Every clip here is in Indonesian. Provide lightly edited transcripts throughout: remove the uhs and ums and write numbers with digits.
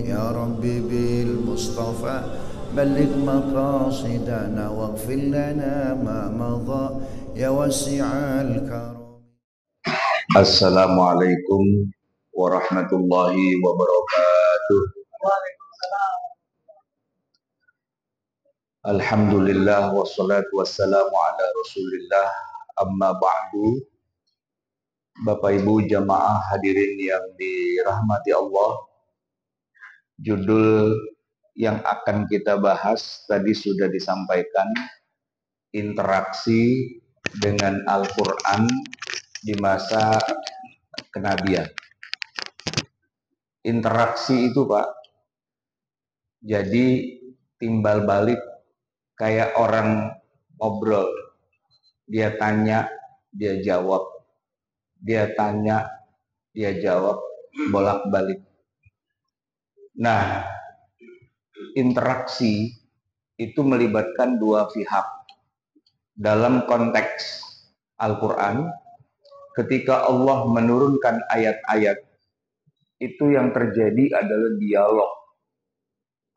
يا ربي بالمصطفى بلغ مقاصدنا واغفر لنا ما مضى يا واسع الكرم. Assalamualaikum warahmatullahi wabarakatuh. Alhamdulillah wassalatu wassalamu ala Rasulillah. Amma ba'du. Bapak Ibu jamaah hadirin yang dirahmati Allah. Judul yang akan kita bahas tadi sudah disampaikan, interaksi dengan Al-Qur'an di masa kenabian. Interaksi itu Pak, jadi timbal balik kayak orang ngobrol. Dia tanya, dia jawab. Dia tanya, dia jawab, bolak-balik. Nah, interaksi itu melibatkan dua pihak. Dalam konteks Al-Quran, ketika Allah menurunkan ayat-ayat, itu yang terjadi adalah dialog.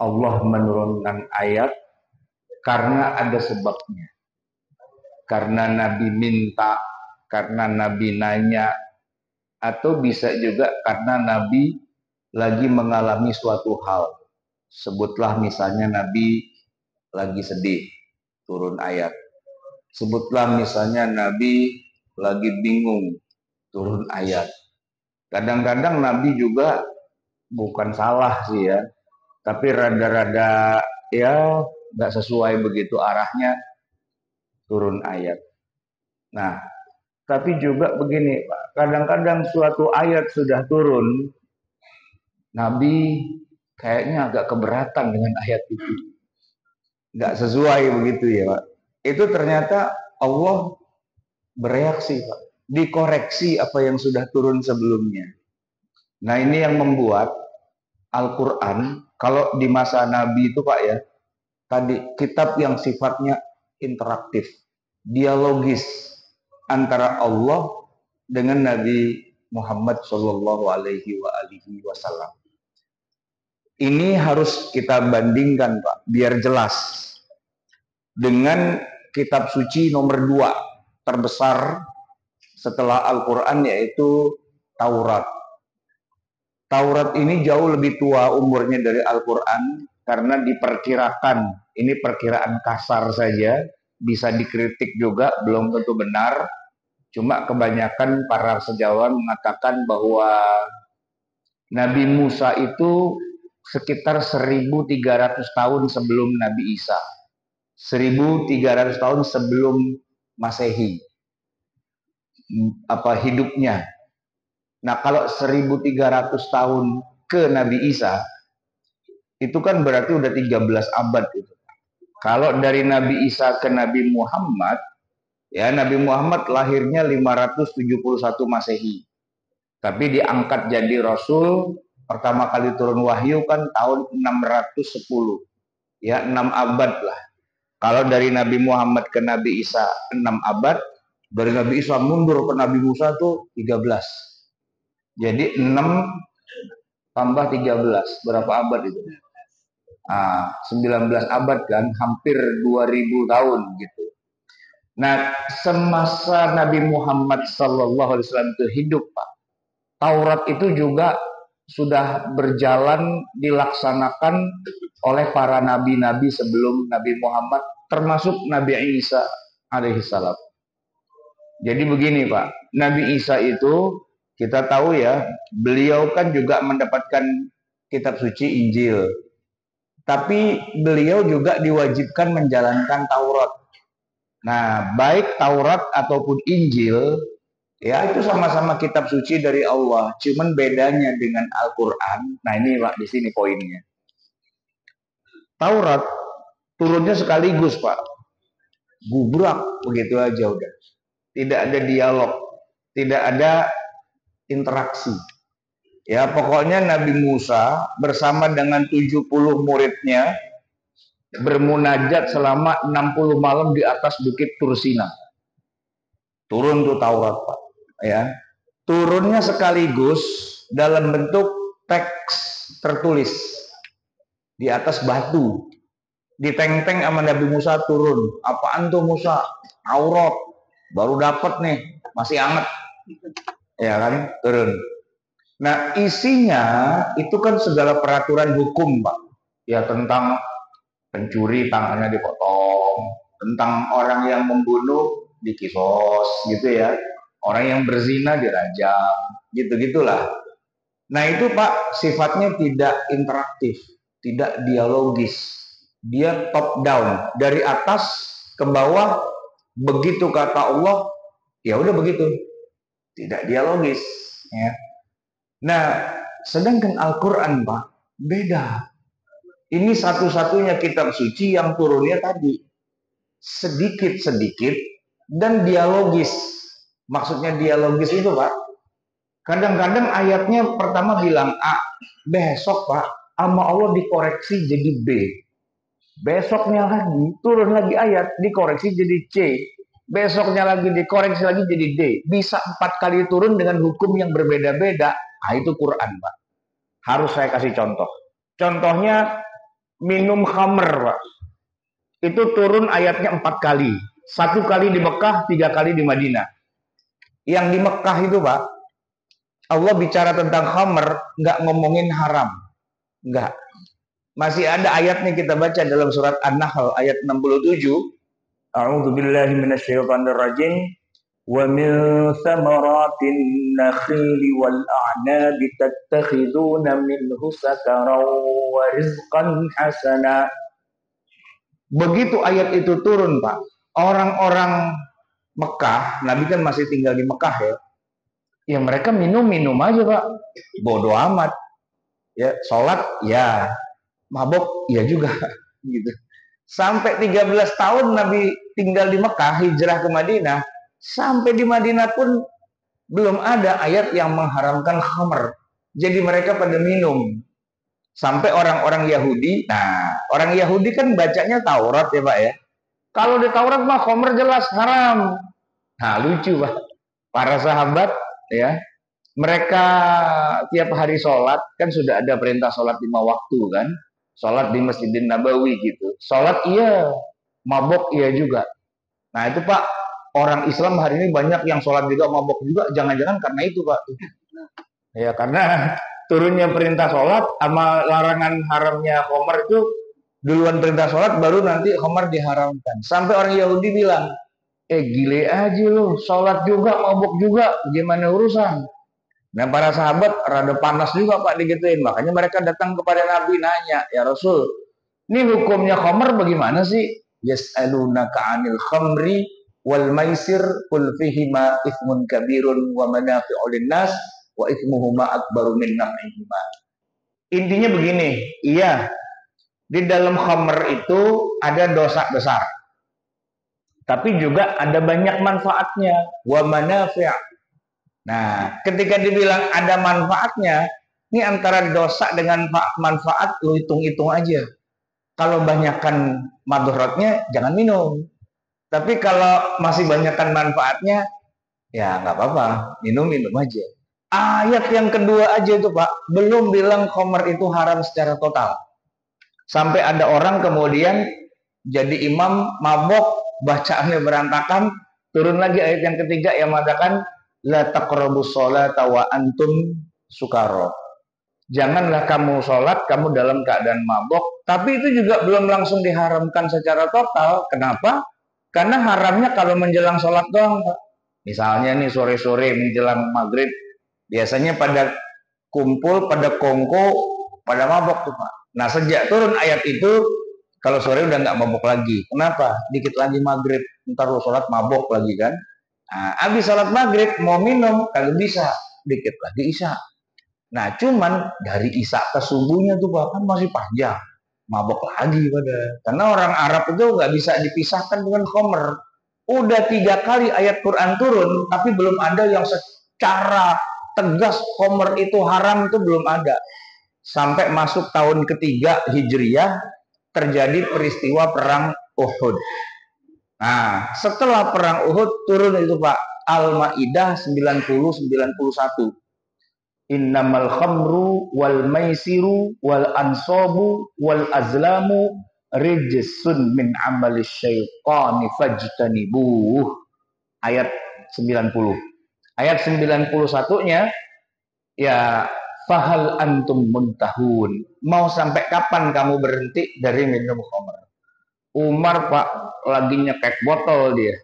Allah menurunkan ayat karena ada sebabnya. Karena Nabi minta, karena Nabi nanya, atau bisa juga karena Nabi lagi mengalami suatu hal. Sebutlah misalnya Nabi lagi sedih, turun ayat. Sebutlah misalnya Nabi lagi bingung, turun ayat. Kadang-kadang Nabi juga bukan salah sih ya, tapi rada-rada ya nggak sesuai begitu arahnya, turun ayat. Nah, tapi juga begini Pak, kadang-kadang suatu ayat sudah turun, Nabi kayaknya agak keberatan dengan ayat itu, nggak sesuai begitu ya Pak. Itu ternyata Allah bereaksi Pak, dikoreksi apa yang sudah turun sebelumnya. Nah ini yang membuat Al-Quran, kalau di masa Nabi itu Pak ya, tadi kitab yang sifatnya interaktif, dialogis antara Allah dengan Nabi Muhammad Shallallahu Alaihi Wasallam. Ini harus kita bandingkan Pak, biar jelas dengan kitab suci nomor 2 terbesar setelah Al-Quran, yaitu Taurat. Taurat ini jauh lebih tua umurnya dari Al-Quran, karena diperkirakan, ini perkiraan kasar saja, bisa dikritik juga, belum tentu benar. Cuma kebanyakan para sejarawan mengatakan bahwa Nabi Musa itu sekitar 1300 tahun sebelum Nabi Isa. 1300 tahun sebelum Masehi hidupnya. Nah, kalau 1300 tahun ke Nabi Isa, itu kan berarti udah 13 abad itu. Kalau dari Nabi Isa ke Nabi Muhammad, ya Nabi Muhammad lahirnya 571 Masehi. Tapi diangkat jadi Rasul, pertama kali turun wahyu kan tahun 610. Ya, 6 abad lah. Kalau dari Nabi Muhammad ke Nabi Isa 6 abad, dari Nabi Isa mundur ke Nabi Musa tuh 13. Jadi 6 tambah 13, berapa abad itu? 19 abad kan, hampir 2000 tahun gitu. Nah, semasa Nabi Muhammad Sallallahu Alaihi Wasallam itu hidup Pak, Taurat itu juga sudah berjalan, dilaksanakan oleh para nabi-nabi sebelum Nabi Muhammad, termasuk Nabi Isa alaihissalam. Jadi begini Pak, Nabi Isa itu kita tahu ya, beliau kan juga mendapatkan kitab suci Injil. Tapi beliau juga diwajibkan menjalankan Taurat. Nah, baik Taurat ataupun Injil, ya itu sama-sama kitab suci dari Allah. Cuman bedanya dengan Al-Quran, nah ini Pak, di sini poinnya. Taurat turunnya sekaligus Pak, gubrak begitu aja udah. Tidak ada dialog, tidak ada interaksi. Ya pokoknya Nabi Musa bersama dengan 70 muridnya bermunajat selama 60 malam di atas bukit Tursina. Turun tuh Taurat Pak. Ya. Turunnya sekaligus dalam bentuk teks tertulis di atas batu. Diteng-teng sama Nabi Musa turun. Apaan tuh Musa? Aurat. Baru dapat nih, masih anget. Ya kan, turun. Nah, isinya itu kan segala peraturan hukum, Pak. Ya, tentang pencuri tangannya dipotong, tentang orang yang membunuh dikisos gitu ya. Orang yang berzina dirajam, gitu-gitulah. Nah, itu Pak sifatnya tidak interaktif, tidak dialogis. Dia top down, dari atas ke bawah, begitu kata Allah, ya udah begitu. Tidak dialogis, ya. Nah, sedangkan Al-Qur'an, Pak, beda. Ini satu-satunya kitab suci yang turunnya tadi sedikit-sedikit dan dialogis. Maksudnya dialogis itu, Pak, kadang-kadang ayatnya pertama bilang A, besok Pak, sama Allah dikoreksi jadi B. Besoknya lagi, turun lagi ayat, dikoreksi jadi C. Besoknya lagi dikoreksi lagi jadi D. Bisa 4 kali turun dengan hukum yang berbeda-beda. Nah, itu Quran, Pak. Harus saya kasih contoh. Contohnya, minum khamr, Pak. Itu turun ayatnya 4 kali. 1 kali di Mekah, 3 kali di Madinah. Yang di Mekah itu, Pak, Allah bicara tentang khamr, nggak ngomongin haram. Nggak. Masih ada ayatnya kita baca dalam surat An-Nahl ayat 67. A'udzu billahi minasyaitonir rajim. Wa min thamaratin nakhili wal a'nabi tattakhiduna minhu sakaran wa rizqan hasana. Begitu ayat itu turun, Pak, orang-orang Mekah, Nabi kan masih tinggal di Mekah ya. Ya mereka minum-minum aja, Pak. Bodoh amat. Ya, sholat ya, mabok ya juga gitu. Sampai 13 tahun Nabi tinggal di Mekah, hijrah ke Madinah, sampai di Madinah pun belum ada ayat yang mengharamkan khamr. Jadi mereka pada minum. Sampai orang-orang Yahudi, nah, orang Yahudi kan bacanya Taurat ya, Pak ya. Kalau di Taurat mah khamr jelas haram. Nah, lucu, Pak. Para sahabat ya, mereka tiap hari sholat, kan sudah ada perintah sholat 5 waktu kan, sholat di Masjidin Nabawi gitu, sholat iya, mabok iya juga. Nah itu Pak, orang Islam hari ini banyak yang sholat juga, mabok juga, jangan-jangan karena itu Pak. Ya karena turunnya perintah sholat sama larangan haramnya khamr itu, duluan perintah sholat baru nanti khamr diharamkan. Sampai orang Yahudi bilang, gile aja lu, sholat juga, mabok juga, gimana urusan? Nah para sahabat rada panas juga Pak digituin. Makanya mereka datang kepada Nabi nanya, ya Rasul, ini hukumnya khamr bagaimana sih? Yas'alunaka 'anil khamri wal maisir qul fihima itsmun kabirun wa manafi'u linnas wa itsmuhuma akbaru min naf'ihima. Intinya begini, iya, di dalam khamr itu ada dosa besar. Tapi juga ada banyak manfaatnya, wa manafi'. Nah, ketika dibilang ada manfaatnya, ini antara dosa dengan manfaat lu hitung-hitung aja. Kalau banyakkan madharatnya jangan minum. Tapi kalau masih banyakkan manfaatnya, ya nggak apa-apa, minum-minum aja. Ayat yang kedua aja itu Pak, belum bilang khamr itu haram secara total. Sampai ada orang kemudian jadi imam mabok, bacaannya berantakan, turun lagi ayat yang ketiga yang mengatakan la taqrabus sholata wa antum sukara. Janganlah kamu sholat kamu dalam keadaan mabok. Tapi itu juga belum langsung diharamkan secara total. Kenapa? Karena haramnya kalau menjelang sholat doang, Pak. Misalnya nih sore-sore menjelang maghrib, biasanya pada kumpul, pada kongko, pada mabok tuh Pak. Nah sejak turun ayat itu, kalau sore udah nggak mabok lagi. Kenapa? Dikit lagi maghrib, ntar lo sholat mabok lagi kan. Nah, habis sholat maghrib mau minum kagak bisa, dikit lagi isya. Nah, cuman dari isya ke subuhnya tuh bahkan masih panjang, mabok lagi pada. Karena orang Arab itu nggak bisa dipisahkan dengan khamr. Udah 3 kali ayat Quran turun, tapi belum ada yang secara tegas khamr itu haram, itu belum ada. Sampai masuk tahun ketiga Hijriyah terjadi peristiwa perang Uhud. Nah, setelah perang Uhud turun itu Pak, Al-Maidah 90-91. Innamal khamru wal maisiru wal ansabu wal azlamu rijsun min amalis syaitani fajtanibuh. Ayat 90. Ayat 91-nya ya fahal antum muntahun. Mau sampai kapan kamu berhenti dari minum khamr? Umar Pak lagi nyekek botol dia.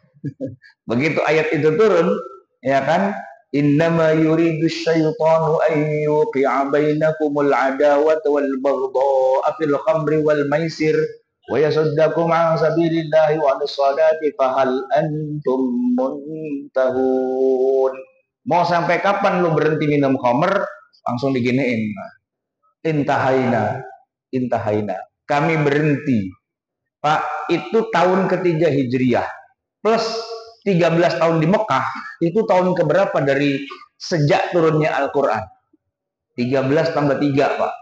Begitu ayat itu turun, ya kan? Innama yuridu syaitanu an yuqi'a bainakumul adawata wal baghdha'a fil khamri wal maisir wa yasuddakum 'an sabilillahi wa 'anis salati fahal antum muntahun. Mau sampai kapan lu berhenti minum khamr? Langsung diginiin. Intahaina, intahaina. Kami berhenti. Pak, itu tahun ketiga Hijriah plus 13 tahun di Mekah, itu tahun keberapa dari sejak turunnya Al-Quran? 13 tambah 3, Pak.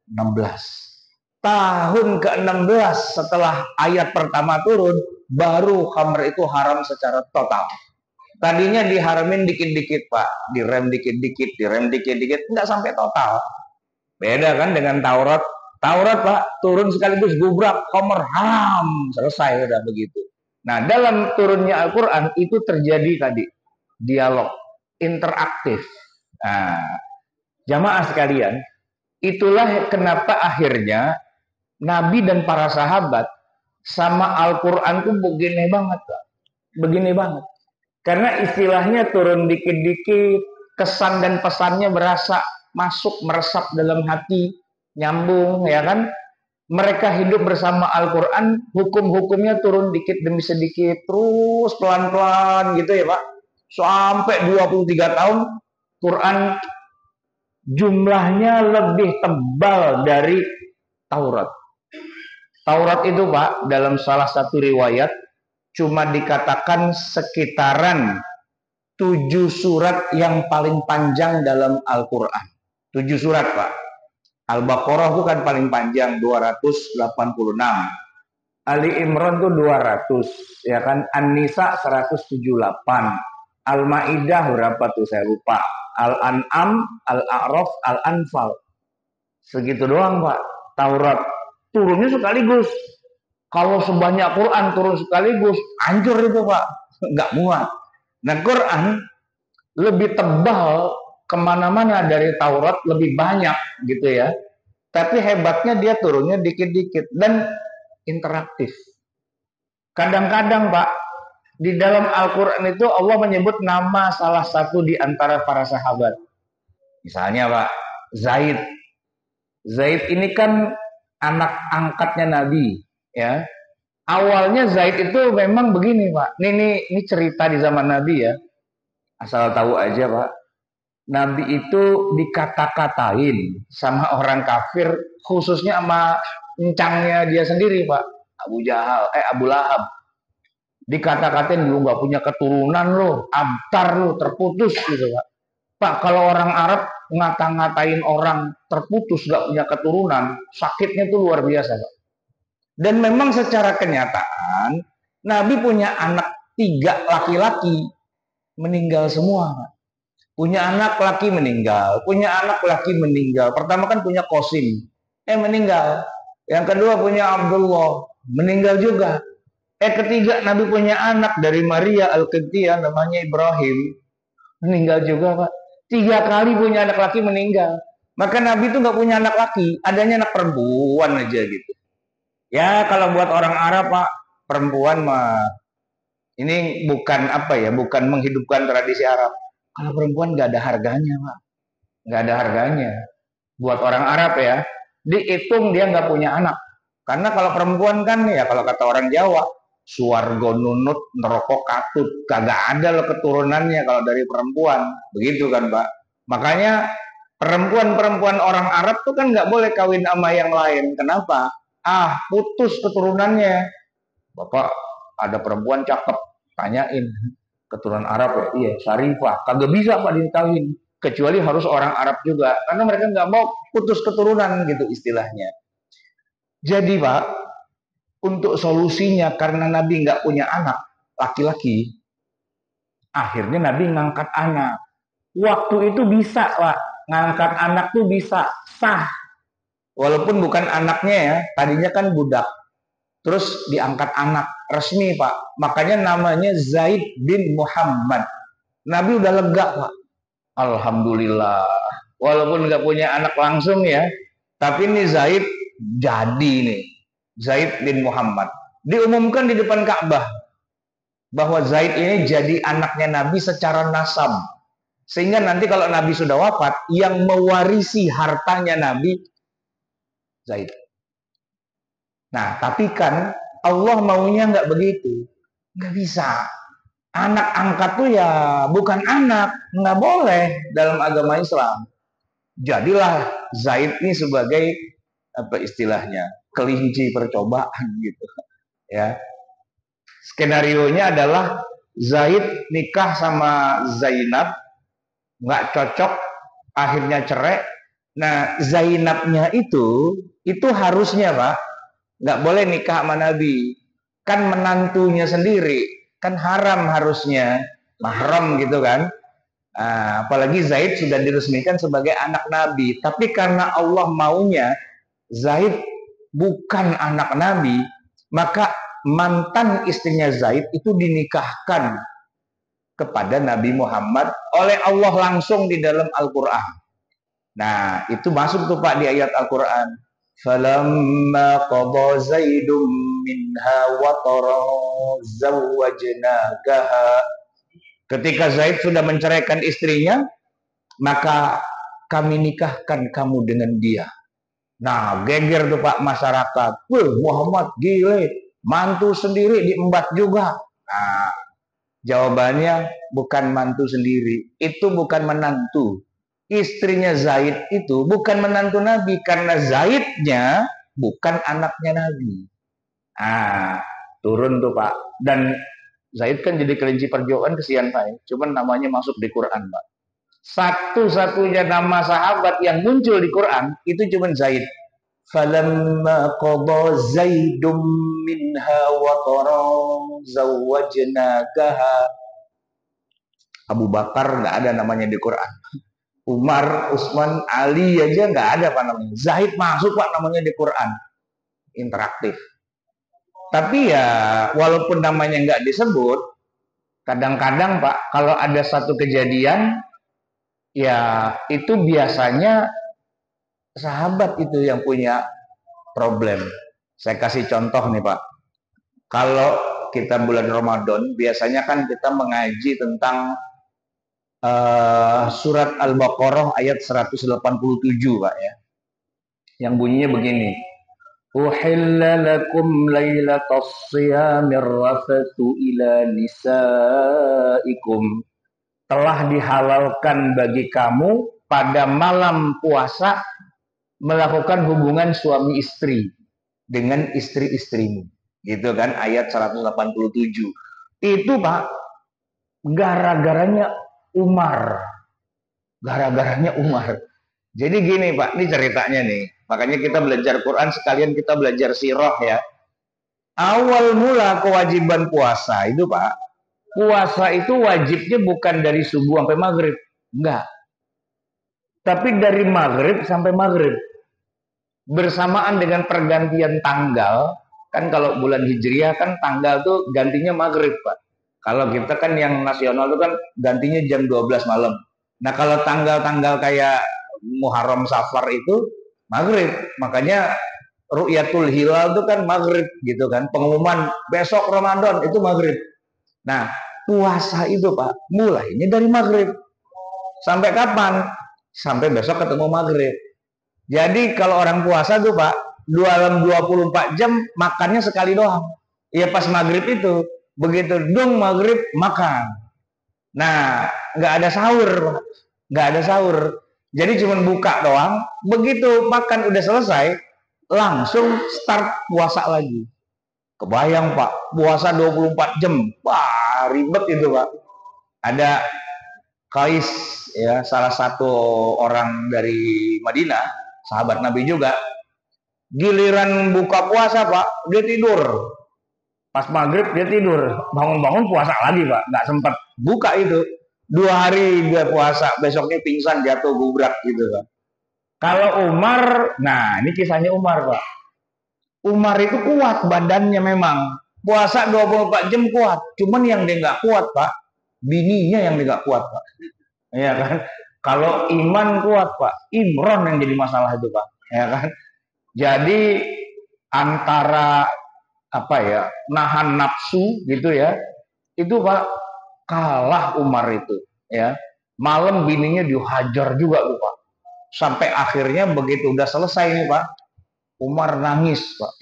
16. Tahun ke-16 setelah ayat pertama turun, baru khamr itu haram secara total. Tadinya diharamin dikit-dikit, Pak. Direm dikit-dikit, direm dikit-dikit. Nggak sampai total. Beda kan dengan Taurat. Taurat, Pak, turun sekaligus gubrak, khamr haram. Selesai, udah begitu. Nah, dalam turunnya Al-Quran itu terjadi tadi dialog interaktif. Nah, jamaah sekalian, itulah kenapa akhirnya Nabi dan para sahabat sama Al-Quran itu begini banget, Pak. Begini banget. Karena istilahnya turun dikit-dikit, kesan dan pesannya berasa masuk, meresap dalam hati, nyambung, ya kan? Mereka hidup bersama Al-Quran, hukum-hukumnya turun dikit demi sedikit, terus pelan-pelan gitu ya Pak. Sampai 23 tahun, Quran jumlahnya lebih tebal dari Taurat. Taurat itu Pak, dalam salah satu riwayat, cuma dikatakan sekitaran 7 surat yang paling panjang dalam Al-Quran. 7 surat Pak. Al-Baqarah itu kan paling panjang 286. Ali Imran itu 200, ya kan? An-Nisa 178. Al-Maidah berapa tuh saya lupa. Al-An'am, Al-A'raf, Al-Anfal. Segitu doang, Pak. Taurat turunnya sekaligus. Kalau sebanyak Quran turun sekaligus, hancur itu, Pak. Enggak muat. Nah, Quran lebih tebal kemana-mana dari Taurat, lebih banyak gitu ya. Tapi hebatnya dia turunnya dikit-dikit dan interaktif. Kadang-kadang Pak, di dalam Al-Quran itu Allah menyebut nama salah satu di antara para sahabat. Misalnya Pak, Zaid. Zaid ini kan anak angkatnya Nabi, ya. Awalnya Zaid itu memang begini Pak. Ini cerita di zaman Nabi ya. Asal tahu aja Pak. Nabi itu dikata-katain sama orang kafir, khususnya sama encangnya dia sendiri Pak, Abu Lahab. Dikata-katain lu nggak punya keturunan lo, abtar lo, terputus gitu Pak. Pak, kalau orang Arab ngata-ngatain orang terputus nggak punya keturunan, sakitnya tuh luar biasa Pak. Dan memang secara kenyataan Nabi punya anak 3 laki-laki, meninggal semua Pak. Punya anak laki meninggal, punya anak laki meninggal. Pertama kan punya Qasim, meninggal. Yang kedua punya Abdullah, meninggal juga. Ketiga Nabi punya anak dari Maria Al-Qibtiyah namanya Ibrahim, meninggal juga Pak. 3 kali punya anak laki meninggal. Maka Nabi itu nggak punya anak laki, adanya anak perempuan aja gitu. Ya kalau buat orang Arab Pak, perempuan mah ini bukan apa ya, bukan menghidupkan tradisi Arab. Kalau perempuan nggak ada harganya, Pak. Nggak ada harganya. Buat orang Arab ya, dihitung dia nggak punya anak. Karena kalau perempuan kan ya kalau kata orang Jawa, suwargo nunut, neroko katut. Kagak ada loh keturunannya kalau dari perempuan. Begitu kan, Pak. Makanya perempuan-perempuan orang Arab tuh kan nggak boleh kawin sama yang lain. Kenapa? Putus keturunannya. Bapak ada perempuan cakep, tanyain. Keturunan Arab ya, iya Syarifah, kagak bisa Pak dikawin, kecuali harus orang Arab juga, karena mereka nggak mau putus keturunan gitu istilahnya. Jadi Pak, untuk solusinya karena Nabi nggak punya anak laki-laki, akhirnya Nabi ngangkat anak. Waktu itu bisa Pak ngangkat anak tuh bisa sah. Walaupun bukan anaknya ya, tadinya kan budak. Terus diangkat anak resmi Pak. Makanya namanya Zaid bin Muhammad. Nabi udah lega Pak. Alhamdulillah. Walaupun nggak punya anak langsung ya, tapi ini Zaid jadi nih. Zaid bin Muhammad. Diumumkan di depan Ka'bah bahwa Zaid ini jadi anaknya Nabi secara nasab. Sehingga nanti kalau Nabi sudah wafat, yang mewarisi hartanya Nabi Zaid. Nah, tapi kan Allah maunya nggak begitu. Nggak bisa. Anak angkat tuh ya bukan anak. Nggak boleh dalam agama Islam. Jadilah Zaid ini sebagai apa istilahnya, kelinci percobaan gitu. Ya. Skenarionya adalah Zaid nikah sama Zainab, nggak cocok, akhirnya cerai. Nah, Zainabnya itu harusnya Pak, nggak boleh nikah sama Nabi. Kan menantunya sendiri, kan haram harusnya, mahram gitu kan. Nah, apalagi Zaid sudah diresmikan sebagai anak Nabi. Tapi karena Allah maunya Zaid bukan anak Nabi, maka mantan istrinya Zaid itu dinikahkan kepada Nabi Muhammad oleh Allah langsung di dalam Al-Quran. Nah, itu masuk tuh Pak di ayat Al-Quran. Falamma qada Zaidum minha watara zawwajnakaha. Ketika Zaid sudah menceraikan istrinya, maka kami nikahkan kamu dengan dia. Nah, geger tuh Pak masyarakat. Muhammad gile, mantu sendiri diembat juga. Nah, jawabannya bukan mantu sendiri. Itu bukan menantu. Istrinya Zaid itu bukan menantu Nabi. Karena Zaidnya bukan anaknya Nabi. Ah, turun tuh Pak. Dan Zaid kan jadi kelinci perjuangan, kesian Pak. Cuman namanya masuk di Quran Pak. Satu-satunya nama sahabat yang muncul di Quran itu cuma Zaid. Falamma qada Zaidum minha watara zawwajnakaha. Abu Bakar nggak ada namanya di Quran. Umar, Utsman, Ali aja nggak ada Pak namanya. Zaid masuk Pak namanya di Quran. Interaktif. Tapi ya walaupun namanya nggak disebut, kadang-kadang Pak kalau ada satu kejadian, ya itu biasanya sahabat itu yang punya problem. Saya kasih contoh nih Pak. Kalau kita bulan Ramadan, biasanya kan kita mengaji tentang surat Al-Baqarah ayat 187 Pak ya. Yang bunyinya begini. Uhilla lakum lailatas siyamir rafathu ila nisaikum. Telah dihalalkan bagi kamu pada malam puasa melakukan hubungan suami istri dengan istri-istrimu. Gitu kan ayat 187. Itu Pak gara-garanya Umar. Gara-garanya Umar. Jadi gini Pak, ini ceritanya nih. Makanya kita belajar Quran sekalian kita belajar sirah ya. Awal mula kewajiban puasa itu Pak, puasa itu wajibnya bukan dari subuh sampai maghrib. Enggak. Tapi dari maghrib sampai maghrib. Bersamaan dengan pergantian tanggal, kan kalau bulan Hijriah kan tanggal tuh gantinya maghrib Pak. Kalau kita kan yang nasional itu kan gantinya jam 12 malam. Nah kalau tanggal-tanggal kayak Muharram Safar itu maghrib. Makanya Ru'yatul Hilal itu kan maghrib gitu kan. Pengumuman besok Ramadan itu maghrib. Nah puasa itu Pak mulainya dari maghrib. Sampai kapan? Sampai besok ketemu maghrib. Jadi kalau orang puasa tuh Pak dalam 24 jam makannya sekali doang. Ya pas maghrib itu. Begitu dong maghrib makan. Nah, nggak ada sahur, nggak ada sahur. Jadi cuma buka doang. Begitu makan udah selesai, langsung start puasa lagi. Kebayang Pak, puasa 24 jam. Wah, ribet itu Pak. Ada Qais ya, salah satu orang dari Madinah, sahabat Nabi juga. Giliran buka puasa Pak, dia tidur. Pas maghrib dia tidur, bangun-bangun puasa lagi Pak, nggak sempat buka itu. 2 hari dia puasa, besoknya pingsan jatuh gubrak gitu kan. Kalau Umar, nah ini kisahnya Umar Pak. Umar itu kuat badannya memang. Puasa 24 jam kuat. Cuman yang dia nggak kuat Pak, bininya yang dia nggak kuat Pak. Iya kan? Kalau iman kuat Pak, Imron yang jadi masalah itu Pak. Ya kan? Jadi antara apa ya, nahan nafsu gitu ya, itu Pak kalah Umar itu ya. Malam bininya dihajar juga tuh Pak. Sampai akhirnya begitu udah selesai nih Pak, Umar nangis Pak.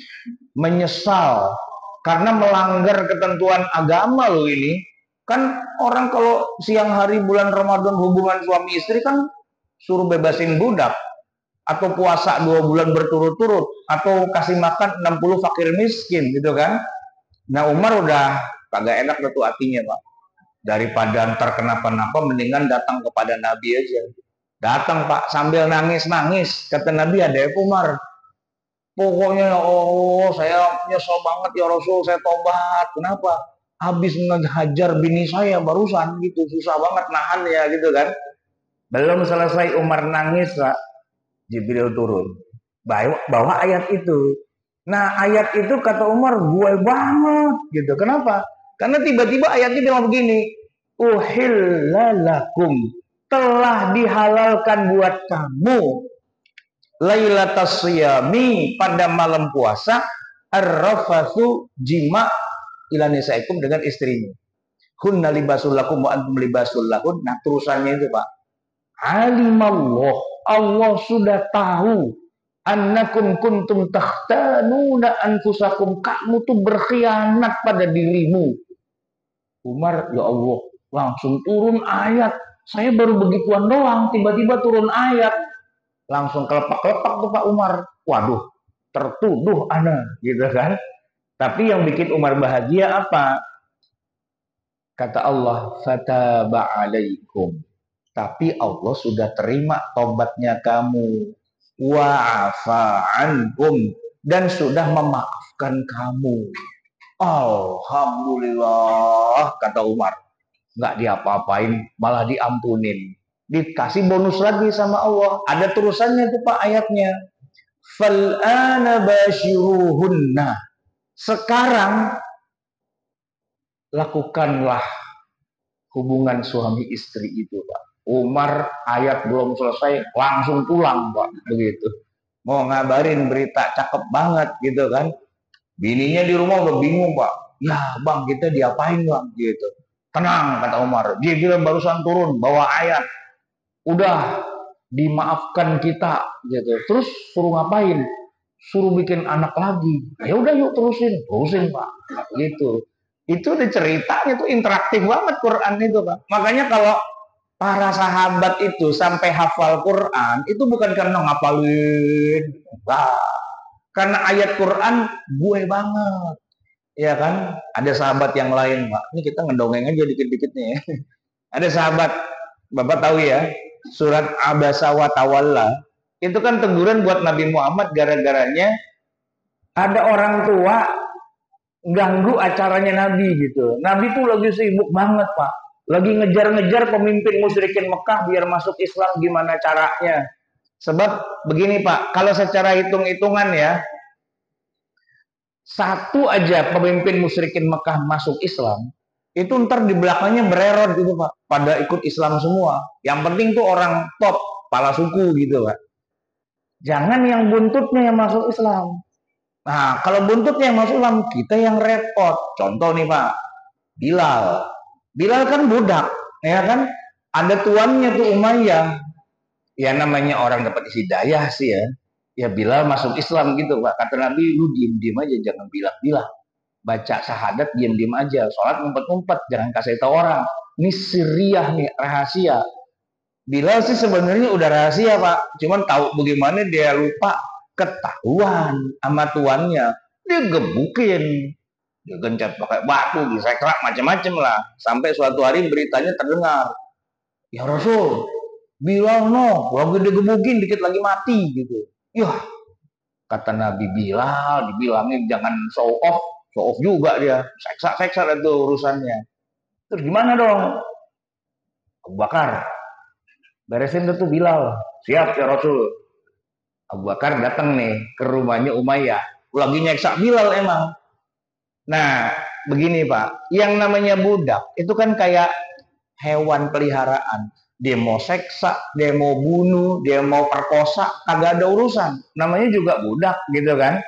Menyesal karena melanggar ketentuan agama loh ini. Kan orang kalau siang hari bulan Ramadan hubungan suami istri kan suruh bebasin budak, atau puasa 2 bulan berturut-turut, atau kasih makan 60 fakir miskin gitu kan. Nah Umar udah kagak enak tuh hatinya Pak. Daripada ntar kenapa-napa mendingan datang kepada Nabi aja. Datang Pak sambil nangis-nangis. Kata Nabi, ada Umar, pokoknya ya Allah saya nyesel banget ya Rasul, saya tobat. Kenapa? Habis ngehajar bini saya barusan gitu, susah banget nahan ya gitu kan. Belum selesai Umar nangis Pak, Jibril turun bawa ayat itu. Nah ayat itu kata Umar gue banget gitu. Kenapa? Karena tiba-tiba ayatnya bilang begini, uhillalakum, telah dihalalkan buat kamu lailatas siyami, pada malam puasa, ar-rafathu, jima ila nisaikum, dengan istrinya. Hunna libasul lakum wa antum libasul lahun. Nah terusannya itu Pak, alimallah, Allah sudah tahu, annakum kuntum takhtanuna anfusakum, kamu tuh berkhianat pada dirimu. Umar, ya Allah, langsung turun ayat. Saya baru begituan doang, tiba-tiba turun ayat. Langsung kelepak-kelepak tuh Pak Umar. Waduh, tertuduh ana, gitu kan. Tapi yang bikin Umar bahagia apa? Kata Allah, fataba alaikum. Tapi Allah sudah terima tobatnya kamu. Wa'afa ankum, dan sudah memaafkan kamu. Alhamdulillah, kata Umar. Nggak diapa-apain, malah diampunin. Dikasih bonus lagi sama Allah. Ada terusannya tuh Pak ayatnya. Fal'ana basyiruhunna. Sekarang lakukanlah hubungan suami istri itu Pak. Umar ayat belum selesai langsung pulang Pak, begitu. Mau ngabarin berita cakep banget gitu kan. Bininya di rumah udah bingung Pak. Ya Bang, kita diapain Bang gitu. Tenang kata Umar. Dia bilang barusan turun bawa ayat. Udah dimaafkan kita gitu. Terus suruh ngapain? Suruh bikin anak lagi. Ya udah yuk terusin Pak. Gitu. Itu udah ceritanya tuh interaktif banget Quran itu Pak. Makanya kalau para sahabat itu sampai hafal Quran itu bukan karena ngapalin. Nah, karena ayat Quran gue banget. Ya kan? Ada sahabat yang lain, Pak. Ini kita ngedongeng aja dikit-dikit nih. Ada sahabat, Bapak tahu ya, surat Abasa wa Tawalla. Itu kan teguran buat Nabi Muhammad gara-garanya ada orang tua ganggu acaranya Nabi gitu. Nabi tuh lagi sibuk banget, Pak. Lagi ngejar-ngejar pemimpin musyrikin Mekah biar masuk Islam, gimana caranya. Sebab begini Pak, kalau secara hitung-hitungan ya, satu aja pemimpin musyrikin Mekah masuk Islam, itu ntar di belakangnya bererot gitu Pak, pada ikut Islam semua. Yang penting tuh orang top, kepala suku gitu Pak. Jangan yang buntutnya yang masuk Islam. Nah, kalau buntutnya yang masuk Islam, kita yang repot. Contoh nih Pak, Bilal. Bilal kan budak, ya kan? Ada tuannya tuh Umayyah. Ya namanya orang dapat hidayah sih ya. Ya Bilal masuk Islam gitu Pak. Kata Nabi, lu diem-diem aja, jangan bilang-bilang. Baca syahadat, diem-diem aja. Sholat ngumpet-ngumpet, jangan kasih tahu orang. Ini sirriyah nih, rahasia. Bilal sih sebenarnya udah rahasia Pak. Cuman tahu bagaimana dia lupa, ketahuan sama tuannya. Dia gebukin. Dia gencet pakai batu, disekrak, macam-macam lah. Sampai suatu hari beritanya terdengar. Ya Rasul, Bilal lagi digebukin, dikit lagi mati gitu. Yah, kata Nabi, Bilal dibilangin jangan show off juga dia. Seksa itu urusannya. Terus gimana dong? Abu Bakar, beresin tuh Bilal. Siap ya Rasul. Abu Bakar datang nih ke rumahnya Umayyah. Lagi nyeksa Bilal emang. Nah, begini Pak, yang namanya budak itu kan kayak hewan peliharaan. Dia mau seksa, dia mau bunuh, dia mau perkosa, kagak ada urusan. Namanya juga budak gitu kan.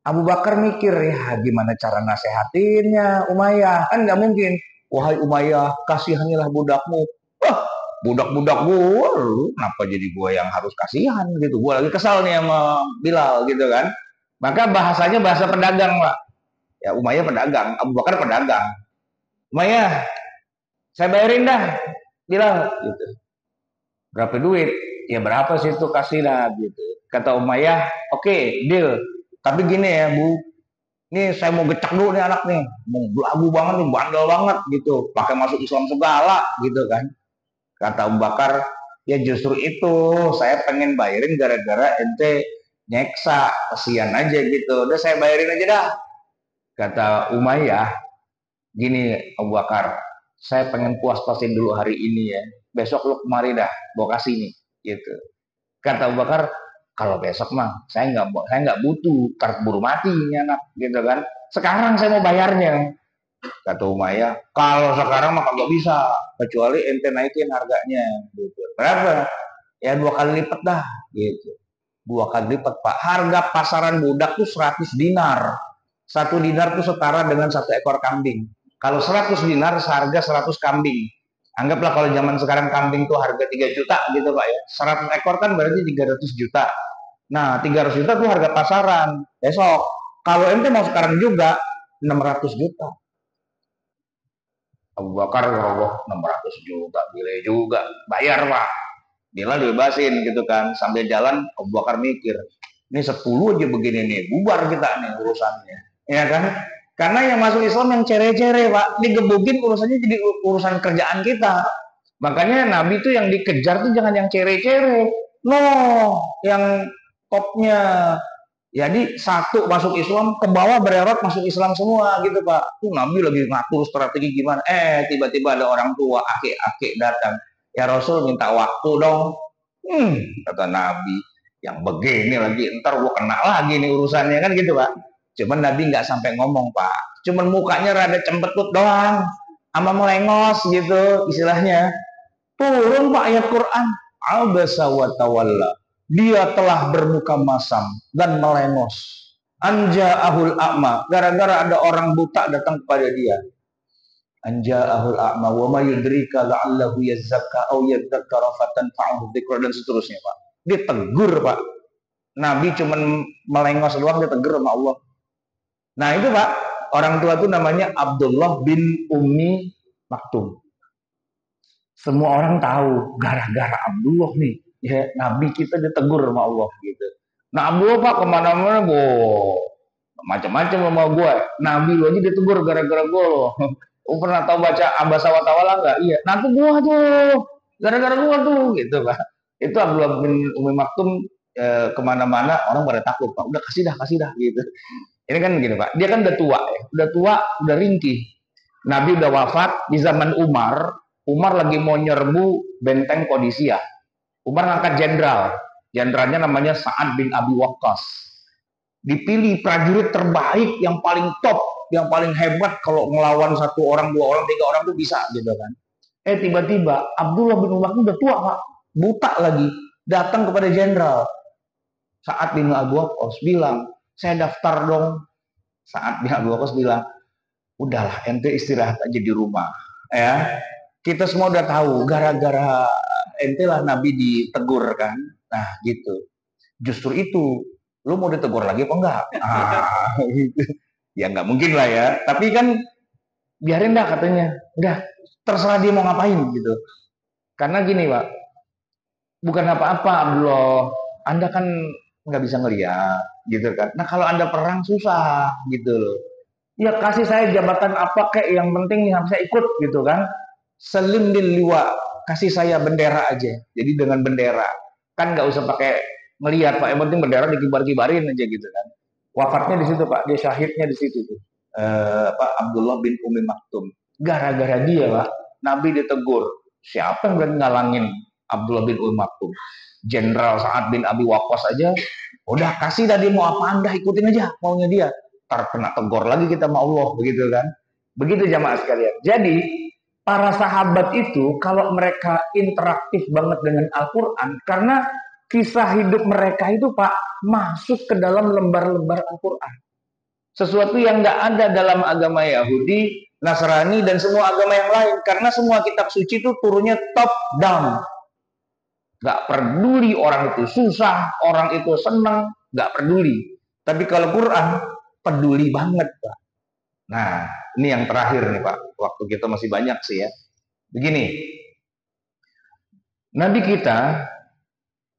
Abu Bakar mikir, ya gimana cara nasehatinnya Umayyah. Kan nggak mungkin. Wahai Umayyah, kasihanilah budakmu. Wah, budak-budak gue, kenapa jadi gue yang harus kasihan gitu. Gue lagi kesal nih sama Bilal gitu kan. Maka bahasanya bahasa pedagang Pak. Ya Umayyah pedagang, Abu Bakar pedagang. Umayyah, saya bayarin dah Bilal gitu. Berapa duit? Ya berapa sih itu kasih dah gitu. Kata Umayyah, oke, deal. Tapi gini ya Bu, nih saya mau gecek dulu nih anak nih, mau belagu banget nih, bandel banget gitu, pakai masuk Islam segala gitu kan. Kata Abu Bakar, ya justru itu saya pengen bayarin gara-gara ente nyeksa, kasihan aja gitu. Udah saya bayarin aja dah. Kata Umayyah, gini Abu Bakar, saya pengen puas-puasin dulu hari ini ya. Besok lu kemari dah, gua kasih nih, gitu. Kata Abu Bakar, kalau besok mah saya nggak butuh, buru mati ini anak, gitu kan. Sekarang saya mau bayarnya. Kata Umayyah, kalau sekarang mah kagak bisa, kecuali ente naikin harganya, gitu. Berapa? Ya 2 kali lipat dah, gitu. 2 kali lipat Pak. Harga pasaran budak tuh 100 dinar. 1 dinar tuh setara dengan 1 ekor kambing. Kalau 100 dinar seharga 100 kambing. Anggaplah kalau zaman sekarang kambing tuh harga 3 juta gitu Pak ya. 100 ekor kan berarti 300 juta. Nah 300 juta tuh harga pasaran. Besok kalau ente mau sekarang juga 600 juta. Abu Bakar roboh 600 juta. Gile juga. Bayar Pak. Bila dibebasin gitu kan. Sambil jalan Abu Bakar mikir. Ini 10 aja begini nih. Bubar kita nih urusannya. Ya kan? Karena yang masuk Islam yang cere-cere Pak, digebukin urusannya jadi urusan kerjaan kita. Makanya Nabi itu yang dikejar tuh jangan yang cere-cere, no, yang topnya. Jadi satu masuk Islam, ke bawah bererot masuk Islam semua gitu Pak. Tuh Nabi lagi ngatur strategi gimana? Tiba-tiba ada orang tua akik-akik datang. Ya Rasul minta waktu dong. Kata Nabi, yang begini lagi, ntar gua kena lagi nih urusannya kan gitu Pak. Cuman Nabi nggak sampai ngomong Pak, cuman mukanya rada cembetut doang, sama melengos gitu istilahnya. Turun Pak ayat Quran, abasa wa tawalla, dia telah bermuka masam dan melengos. Anja'ahul a'ma, gara-gara ada orang buta datang kepada dia. Anja'ahul a'ma wa ma yudrika la'allahu yazzakka aw yadzakkara fatanfa'ahu dzikra, dan seterusnya Pak. Dia tegur Pak. Nabi cuman melengos doang, dia tegur sama Allah. Nah itu Pak, orang tua itu namanya Abdullah bin Ummi Maktum. Semua orang tahu, gara-gara Abdullah nih, ya Nabi kita ditegur sama Allah gitu. Nah Abdullah Pak kemana-mana, macam-macam sama gue. Nabi lu aja ditegur gara-gara gue loh. Lu pernah tahu baca Abasa wa Tawalla nggak? Iya, nah tuh gue tuh, gara-gara gue tuh, gitu Pak. Itu Abdullah bin Ummi Maktum kemana-mana orang pada takut Pak. Udah kasih dah gitu. Ini kan gini Pak, dia kan udah tua ya, udah ringkih. Nabi udah wafat di zaman Umar lagi mau nyerbu benteng Qadisiyah. Umar ngangkat jenderalnya namanya Sa'ad bin Abi Waqqas. Dipilih prajurit terbaik yang paling top, yang paling hebat kalau ngelawan 1 orang, 2 orang, 3 orang tuh bisa gitu kan. Tiba-tiba Abdullah bin Umar udah tua Pak, buta lagi, datang kepada jenderal. Sa'ad bin Abi Waqqas bilang, saya daftar dong. Saat bin Abi Waqqas bilang, udahlah ente istirahat aja di rumah ya, kita semua udah tahu gara-gara ente lah Nabi ditegur kan. Nah gitu, justru itu lu mau ditegur lagi apa enggak? Gitu. Ya nggak mungkin lah ya, tapi kan biarin dah katanya, udah terserah dia mau ngapain gitu. Karena gini Pak, bukan apa-apa Abdullah, Anda kan nggak bisa ngeliat gitu kan. Nah kalau Anda perang susah gitu loh. Ya kasih saya jabatan apa kayak, yang penting saya ikut gitu kan. Selim bil liwa, kasih saya bendera aja. Jadi dengan bendera kan nggak usah pakai ngeliat Pak, yang penting bendera dikibar-kibarin aja gitu kan. Wafatnya di situ Pak, dia syahidnya di situ tuh. Pak Abdullah bin Ummi Maktum. Gara-gara dia Pak, Nabi ditegur. Siapa yang berani ngalangin Abdullah bin Maktum? Jenderal Sa'ad bin Abi Waqqas aja, udah kasih dah dia mau apa, Anda ikutin aja maunya dia. Ntar kena tegur lagi kita sama Allah, begitu kan? Begitu jamaah sekalian. Jadi para sahabat itu kalau mereka interaktif banget dengan Al-Quran, karena kisah hidup mereka itu Pak masuk ke dalam lembar-lembar Al-Quran. Sesuatu yang nggak ada dalam agama Yahudi, Nasrani, dan semua agama yang lain. Karena semua kitab suci itu turunnya top down. Gak peduli orang itu susah, orang itu senang, gak peduli. Tapi kalau Quran, peduli banget, Pak. Nah, ini yang terakhir nih, Pak. Waktu kita masih banyak sih ya. Begini, Nabi kita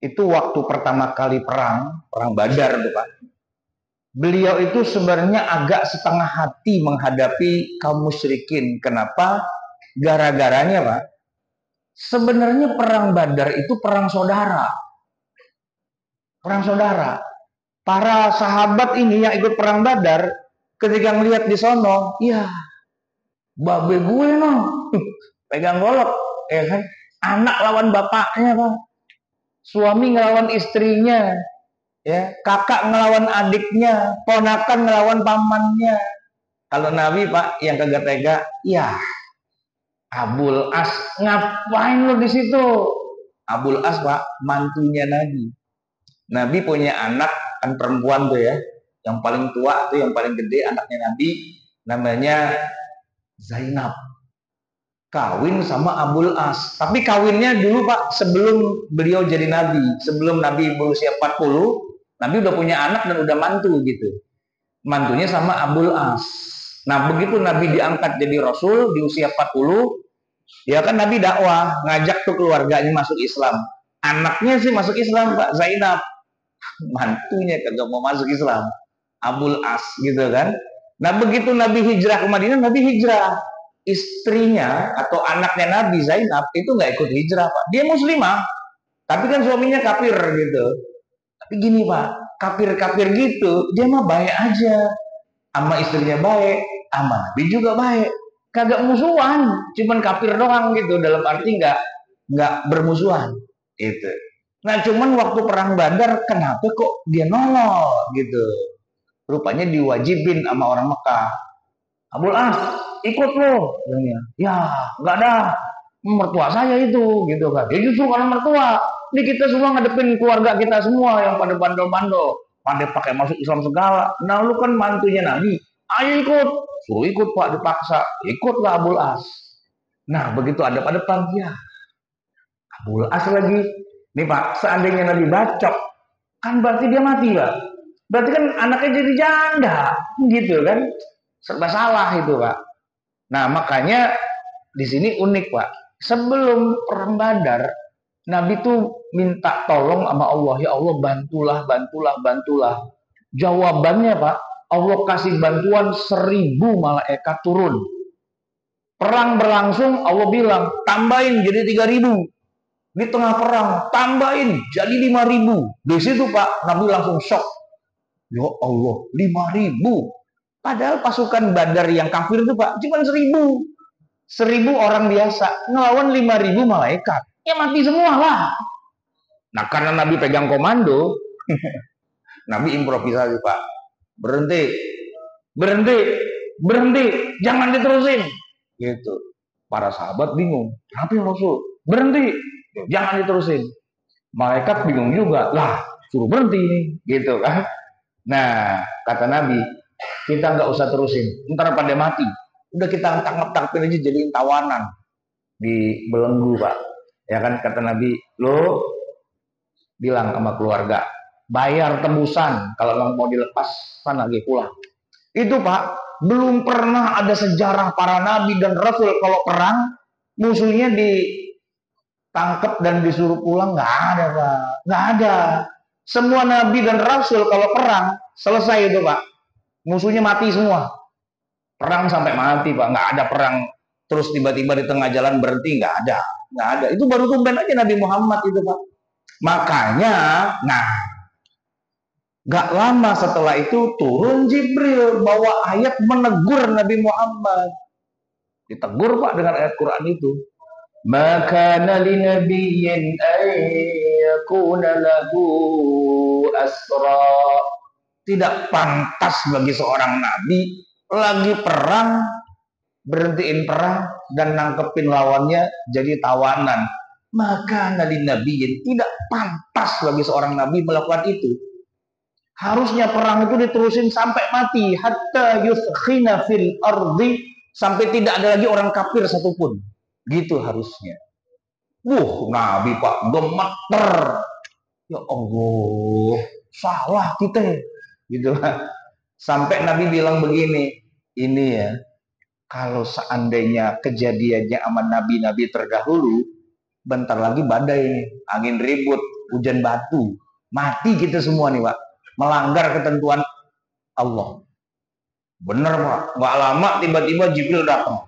itu waktu pertama kali perang Badar tuh, Pak. Beliau itu sebenarnya agak setengah hati menghadapi kaum musyrikin. Kenapa? Gara-garanya, Pak. Sebenarnya perang Badar itu perang saudara. Perang saudara. Para sahabat ini yang ikut perang Badar, ketika melihat di sono, ya, babe gue no, pegang golok, ya kan? Anak lawan bapaknya, Pak. Suami ngelawan istrinya, ya, kakak ngelawan adiknya, ponakan ngelawan pamannya. Kalau Nabi, Pak, yang kagak tega, ya, Abul As, ngapain lo di situ? Abul As, Pak, mantunya Nabi. Nabi punya anak kan perempuan tuh ya, yang paling tua tuh, yang paling gede anaknya Nabi, namanya Zainab. Kawin sama Abul As. Tapi kawinnya dulu, Pak, sebelum beliau jadi Nabi, sebelum Nabi berusia 40, Nabi udah punya anak dan udah mantu gitu. Mantunya sama Abul As. Nah, begitu Nabi diangkat jadi Rasul di usia 40, ya kan Nabi dakwah, ngajak tuh keluarganya masuk Islam. Anaknya sih masuk Islam, Pak, Zainab. Mantunya kagak mau masuk Islam. Abul As gitu kan. Nah, begitu Nabi hijrah ke Madinah, Nabi hijrah. Istrinya atau anaknya Nabi Zainab itu nggak ikut hijrah, Pak. Dia muslimah, tapi kan suaminya kafir gitu. Tapi gini, Pak, kafir-kafir gitu, dia mah baik aja. Sama istrinya baik, sama Nabi juga baik. Kagak musuhan, cuman kafir doang gitu, dalam arti nggak bermusuhan gitu. Nah, cuman waktu perang Badar kenapa kok dia nolol gitu? Rupanya diwajibin sama orang Mekah. Abul As, ikut lo. Ya, nggak ada, mertua saya itu gitu kan. Ya justru kalau mertua, ini kita semua ngadepin keluarga kita semua yang pada bandel-bandel, pada pakai masuk Islam segala. Nah, lu kan mantunya Nabi, ayo ikut. Suruh ikut, Pak, dipaksa. Ikutlah Abul As. Nah, begitu ada pada depan, ya, Abul As lagi. Nih, Pak, seandainya Nabi bacok, kan berarti dia mati, Pak. Berarti kan anaknya jadi janda, gitu kan? Serba salah itu, Pak. Nah, makanya di sini unik, Pak. Sebelum perang Badar, Nabi tuh minta tolong sama Allah, ya Allah, bantulah, bantulah, bantulah. Jawabannya, Pak, Allah kasih bantuan 1000 malaikat turun. Perang berlangsung, Allah bilang, tambahin jadi 3000. Di tengah perang, tambahin jadi 5000. Di situ, Pak, Nabi langsung shock. Ya Allah, 5000. Padahal pasukan Badar yang kafir itu, Pak, cuma 1000. 1000 orang biasa ngelawan 5000 malaikat. Ya mati semua lah. Nah, karena Nabi pegang komando, Nabi improvisasi, Pak. Berhenti, berhenti, berhenti, jangan diterusin. Gitu. Para sahabat bingung. Kenapa ya Rasul? Berhenti, jangan diterusin. Malaikat bingung juga. Lah, suruh berhenti nih, gitu kan? Nah, kata Nabi, kita nggak usah terusin. Ntar pada mati. Udah kita tangkap-tangkapin aja jadiin tawanan di belenggu, Pak. Ya kan, kata Nabi, lo bilang sama keluarga, bayar tebusan kalau mau dilepas sana lagi pulang. Itu, Pak, belum pernah ada sejarah para nabi dan rasul kalau perang musuhnya ditangkap dan disuruh pulang, nggak ada, Pak. Nggak ada. Semua nabi dan rasul kalau perang selesai itu, Pak, musuhnya mati semua. Perang sampai mati, Pak. Nggak ada perang terus tiba-tiba di tengah jalan berhenti, nggak ada. Nggak ada. Itu baru tumben aja Nabi Muhammad itu, Pak. Makanya, nah, gak lama setelah itu turun Jibril bawa ayat menegur Nabi Muhammad. Ditegur, Pak, dengan ayat Quran itu. Maka li nabiyyin ay yakuna lahu asra. Tidak pantas bagi seorang nabi lagi perang, berhentiin perang dan nangkepin lawannya jadi tawanan. Maka li nabiyyin, tidak pantas bagi seorang nabi melakukan itu. Harusnya perang itu diterusin sampai mati, hatta yuskhina fil ardi, sampai tidak ada lagi orang kafir satupun. Gitu harusnya. Nabi Pak gemeter. Ya Allah, salah kita. Gitu. Sampai Nabi bilang begini, ini ya, kalau seandainya kejadiannya sama nabi-nabi terdahulu, bentar lagi badai, angin ribut, hujan batu, mati kita semua nih Pak, melanggar ketentuan Allah. Bener Pak, nggak lama tiba-tiba Jibril datang.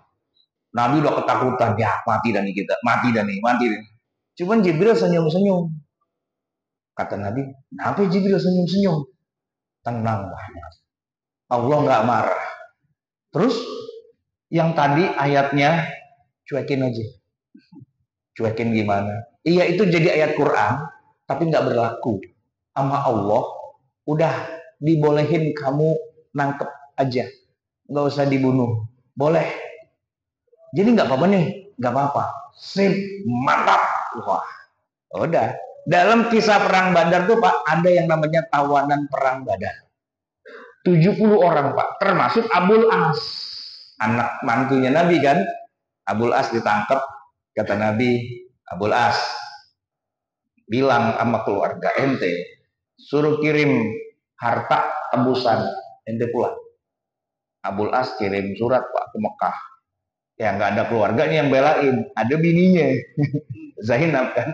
Nabi udah ketakutan, ya mati dah nih kita, mati dah nih. Cuman Jibril senyum-senyum. Kata Nabi, kenapa Jibril senyum-senyum? Tenang Pak, Allah nggak marah. Terus yang tadi ayatnya cuekin aja. Cuekin gimana? Iya itu jadi ayat Quran, tapi nggak berlaku. Sama Allah, udah dibolehin kamu nangkep aja, nggak usah dibunuh, boleh. Jadi nggak apa-apa nih, nggak apa-apa. Sip, mantap. Wah, udah. Dalam kisah perang Badar tuh Pak, ada yang namanya tawanan perang Badar. 70 orang Pak, termasuk Abul As, anak mantunya Nabi kan. Abul As ditangkap, kata Nabi, Abul As bilang sama keluarga ente, suruh kirim harta tebusan ente pulang. Abul As kirim surat Pak ke Mekah. Ya nggak ada keluarganya yang belain, ada bininya Zainab kan.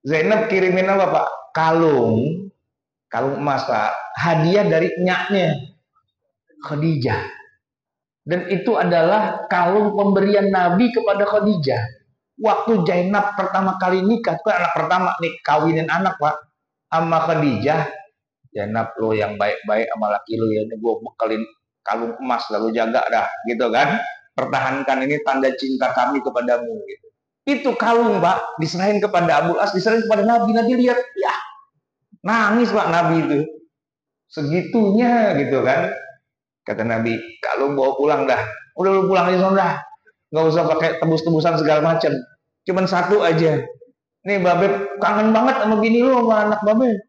Zainab kirimin apa Pak? Kalung emas Pak, hadiah dari nyaknya Khadijah. Dan itu adalah kalung pemberian Nabi kepada Khadijah. Waktu Zainab pertama kali nikah, kan anak pertama nih, kawinin anak Pak sama Khadijah. Zainab lo yang baik-baik sama laki lo ya, gue bekalin kalung emas lalu jaga dah, gitu kan. Pertahankan ini tanda cinta kami kepadamu gitu. Itu kalung Pak diserahin kepada Abul As, diserahin kepada Nabi. Nabi lihat, ya nangis Pak Nabi itu. Segitunya gitu kan. Kata Nabi, kalau bawa pulang dah. Udah lu pulang aja dah. Nggak usah pakai tebus-tebusan segala macam. Cuman satu aja. Nih Babe kangen banget sama bini lu sama anak Babe.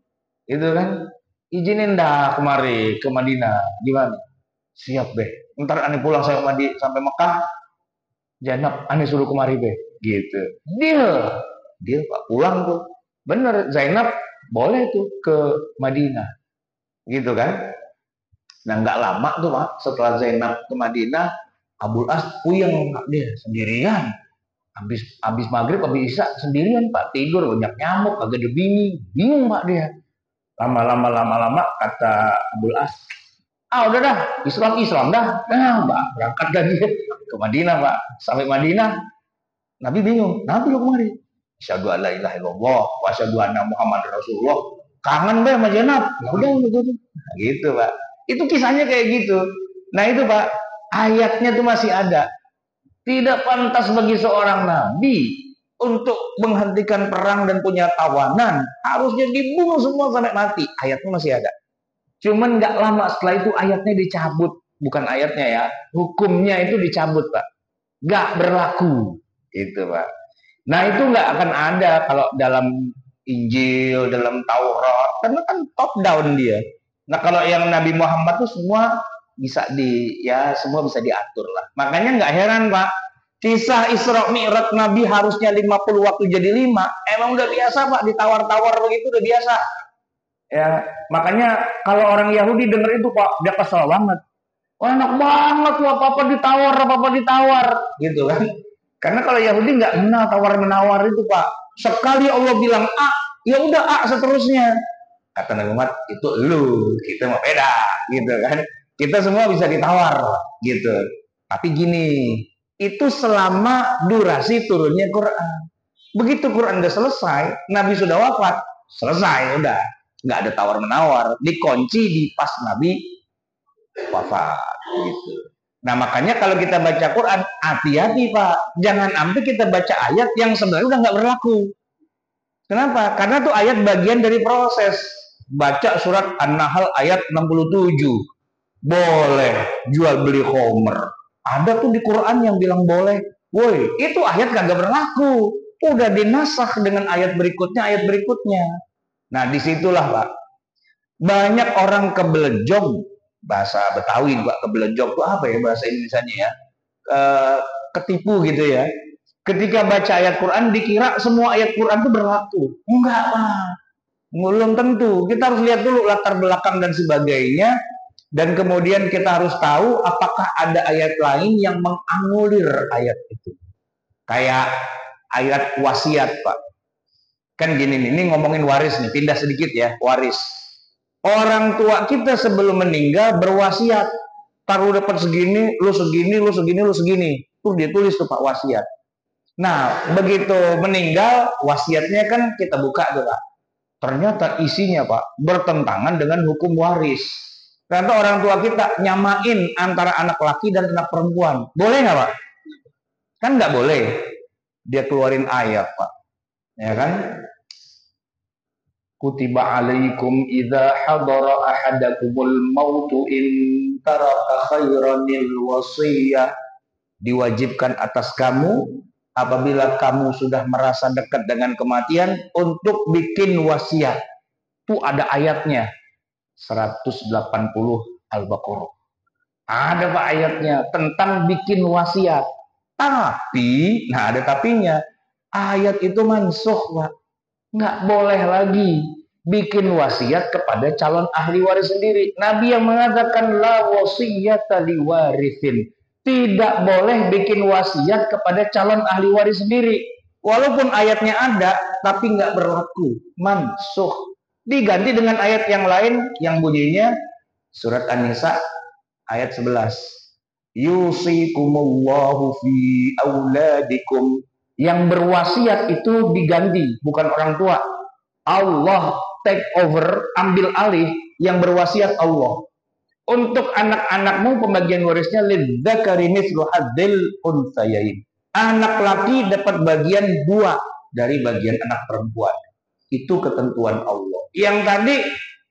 Gitu kan. Izinin dah kemari ke Madinah. Gimana? Siap Be. Ntar aneh pulang sampai Mekah. Zainab aneh suruh kemari Be. Gitu. Deal Pak, pulang tuh. Bener, Zainab boleh tuh ke Madinah. Gitu kan. Nah nggak lama tuh Pak, setelah Zainab ke Madinah, Abul As puyeng dia sendirian. Habis maghrib, habis isya sendirian Pak, tidur banyak nyamuk, agak ada bingung Pak dia. Lama-lama kata Abul As, udah dah, Islam dah. Nah Pak, berangkat dah dia ke Madinah Pak. Sampai Madinah, Nabi bingung, Nabi lo kemari? Asyhadu an la ilaha illallah wa asyhadu anna Muhammadar Rasulullah. Kangen Pak sama Zainab. Ya udah gitu Pak. Itu kisahnya kayak gitu. Nah itu Pak, ayatnya tuh masih ada. Tidak pantas bagi seorang nabi untuk menghentikan perang dan punya tawanan. Harusnya dibunuh semua sampai mati. Ayatnya masih ada. Cuman nggak lama setelah itu ayatnya dicabut. Bukan ayatnya ya, hukumnya itu dicabut Pak. Nggak berlaku. Itu Pak. Nah itu nggak akan ada kalau dalam Injil, dalam Taurat. Karena kan top down dia. Nah kalau yang Nabi Muhammad tuh semua bisa semua bisa diatur lah. Makanya nggak heran Pak, kisah Isra Mi'raj Nabi harusnya 50 waktu jadi 5. Emang udah biasa Pak, ditawar-tawar begitu udah biasa. Ya, makanya kalau orang Yahudi denger itu Pak, dia kesel banget. Wah enak banget tuh apa-apa ditawar gitu kan. Karena kalau Yahudi nggak kenal tawar-menawar itu Pak. Sekali Allah bilang A, ya udah A seterusnya. Kata Nabi Muhammad, itu lu, kita mau beda, gitu kan. Kita semua bisa ditawar, gitu. Tapi gini, itu selama durasi turunnya Quran. Begitu Quran udah selesai, Nabi sudah wafat, selesai, udah. Nggak ada tawar-menawar, dikunci di pas Nabi wafat, gitu. Nah makanya kalau kita baca Quran, hati-hati Pak, jangan sampai kita baca ayat yang sebenarnya udah nggak berlaku. Kenapa? Karena tuh ayat bagian dari proses. Baca surat An-Nahl ayat 67. Boleh jual beli khomer. Ada tuh di Quran yang bilang boleh. Woi, itu ayat kagak berlaku. Udah dinasakh dengan ayat berikutnya. Nah, disitulah Pak. Banyak orang kebelejong. Bahasa Betawi Pak, kebelejong itu apa ya bahasa Indonesianya ya? Ketipu gitu ya. Ketika baca ayat Quran dikira semua ayat Quran itu berlaku. Enggak Pak. Belum tentu. Kita harus lihat dulu latar belakang dan sebagainya. Dan kemudian kita harus tahu apakah ada ayat lain yang menganulir ayat itu. Kayak ayat wasiat Pak. Kan gini nih, ini ngomongin waris nih, pindah sedikit ya, waris. Orang tua kita sebelum meninggal berwasiat. Taruh dapat segini, lu segini, lu segini, lu segini. Tuh dia tulis tuh Pak wasiat. Nah, begitu meninggal, wasiatnya kan kita buka tuh Pak. Ternyata isinya Pak bertentangan dengan hukum waris. Ternyata orang tua kita nyamain antara anak laki dan anak perempuan. Boleh nggak Pak? Kan nggak boleh. Dia keluarin ayat Pak. Ya kan? Kutiba alaikum idza hadara ahadakumul mautu in taraka khairanil wasiyah. Diwajibkan atas kamu apabila kamu sudah merasa dekat dengan kematian untuk bikin wasiat. Itu ada ayatnya 180 Al-Baqarah. Ada Pak ayatnya tentang bikin wasiat. Tapi, nah ada tapinya. Ayat itu mansukh Pak. Nggak boleh lagi bikin wasiat kepada calon ahli waris sendiri. Nabi yang mengatakan la wasiyata liwarithin. Tidak boleh bikin wasiat kepada calon ahli waris sendiri. Walaupun ayatnya ada, tapi nggak berlaku. Mansukh. Diganti dengan ayat yang lain yang bunyinya surat An-Nisa ayat 11. Yusikumullahu fi auladikum. Yang berwasiat itu diganti, bukan orang tua. Allah take over, ambil alih, yang berwasiat Allah. Untuk anak-anakmu pembagian warisnya lidzakari mithlu hadzil untsayain. Anak laki dapat bagian 2 dari bagian anak perempuan. Itu ketentuan Allah. Yang tadi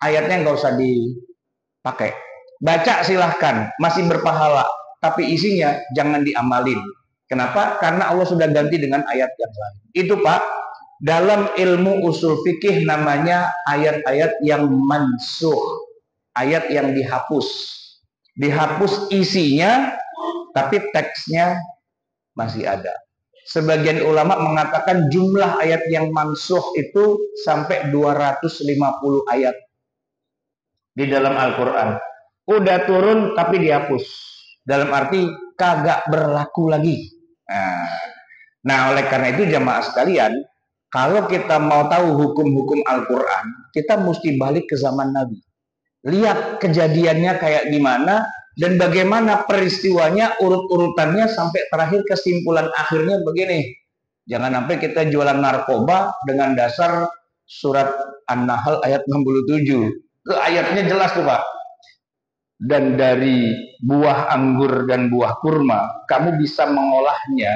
ayatnya nggak usah dipakai. Baca silahkan, masih berpahala. Tapi isinya jangan diamalin. Kenapa? Karena Allah sudah ganti dengan ayat yang lain. Itu Pak, dalam ilmu usul fikih namanya ayat-ayat yang mansukh. Ayat yang dihapus. Dihapus isinya, tapi teksnya masih ada. Sebagian ulama mengatakan jumlah ayat yang mansukh itu sampai 250 ayat di dalam Al-Quran. Udah turun tapi dihapus. Dalam arti kagak berlaku lagi. Nah, oleh karena itu jamaah sekalian, kalau kita mau tahu hukum-hukum Al-Quran, kita mesti balik ke zaman Nabi. Lihat kejadiannya kayak gimana dan bagaimana peristiwanya, urut-urutannya sampai terakhir kesimpulan akhirnya begini. Jangan sampai kita jualan narkoba dengan dasar surat An-Nahl ayat 67. Itu ayatnya jelas tuh Pak. Dan dari buah anggur dan buah kurma, kamu bisa mengolahnya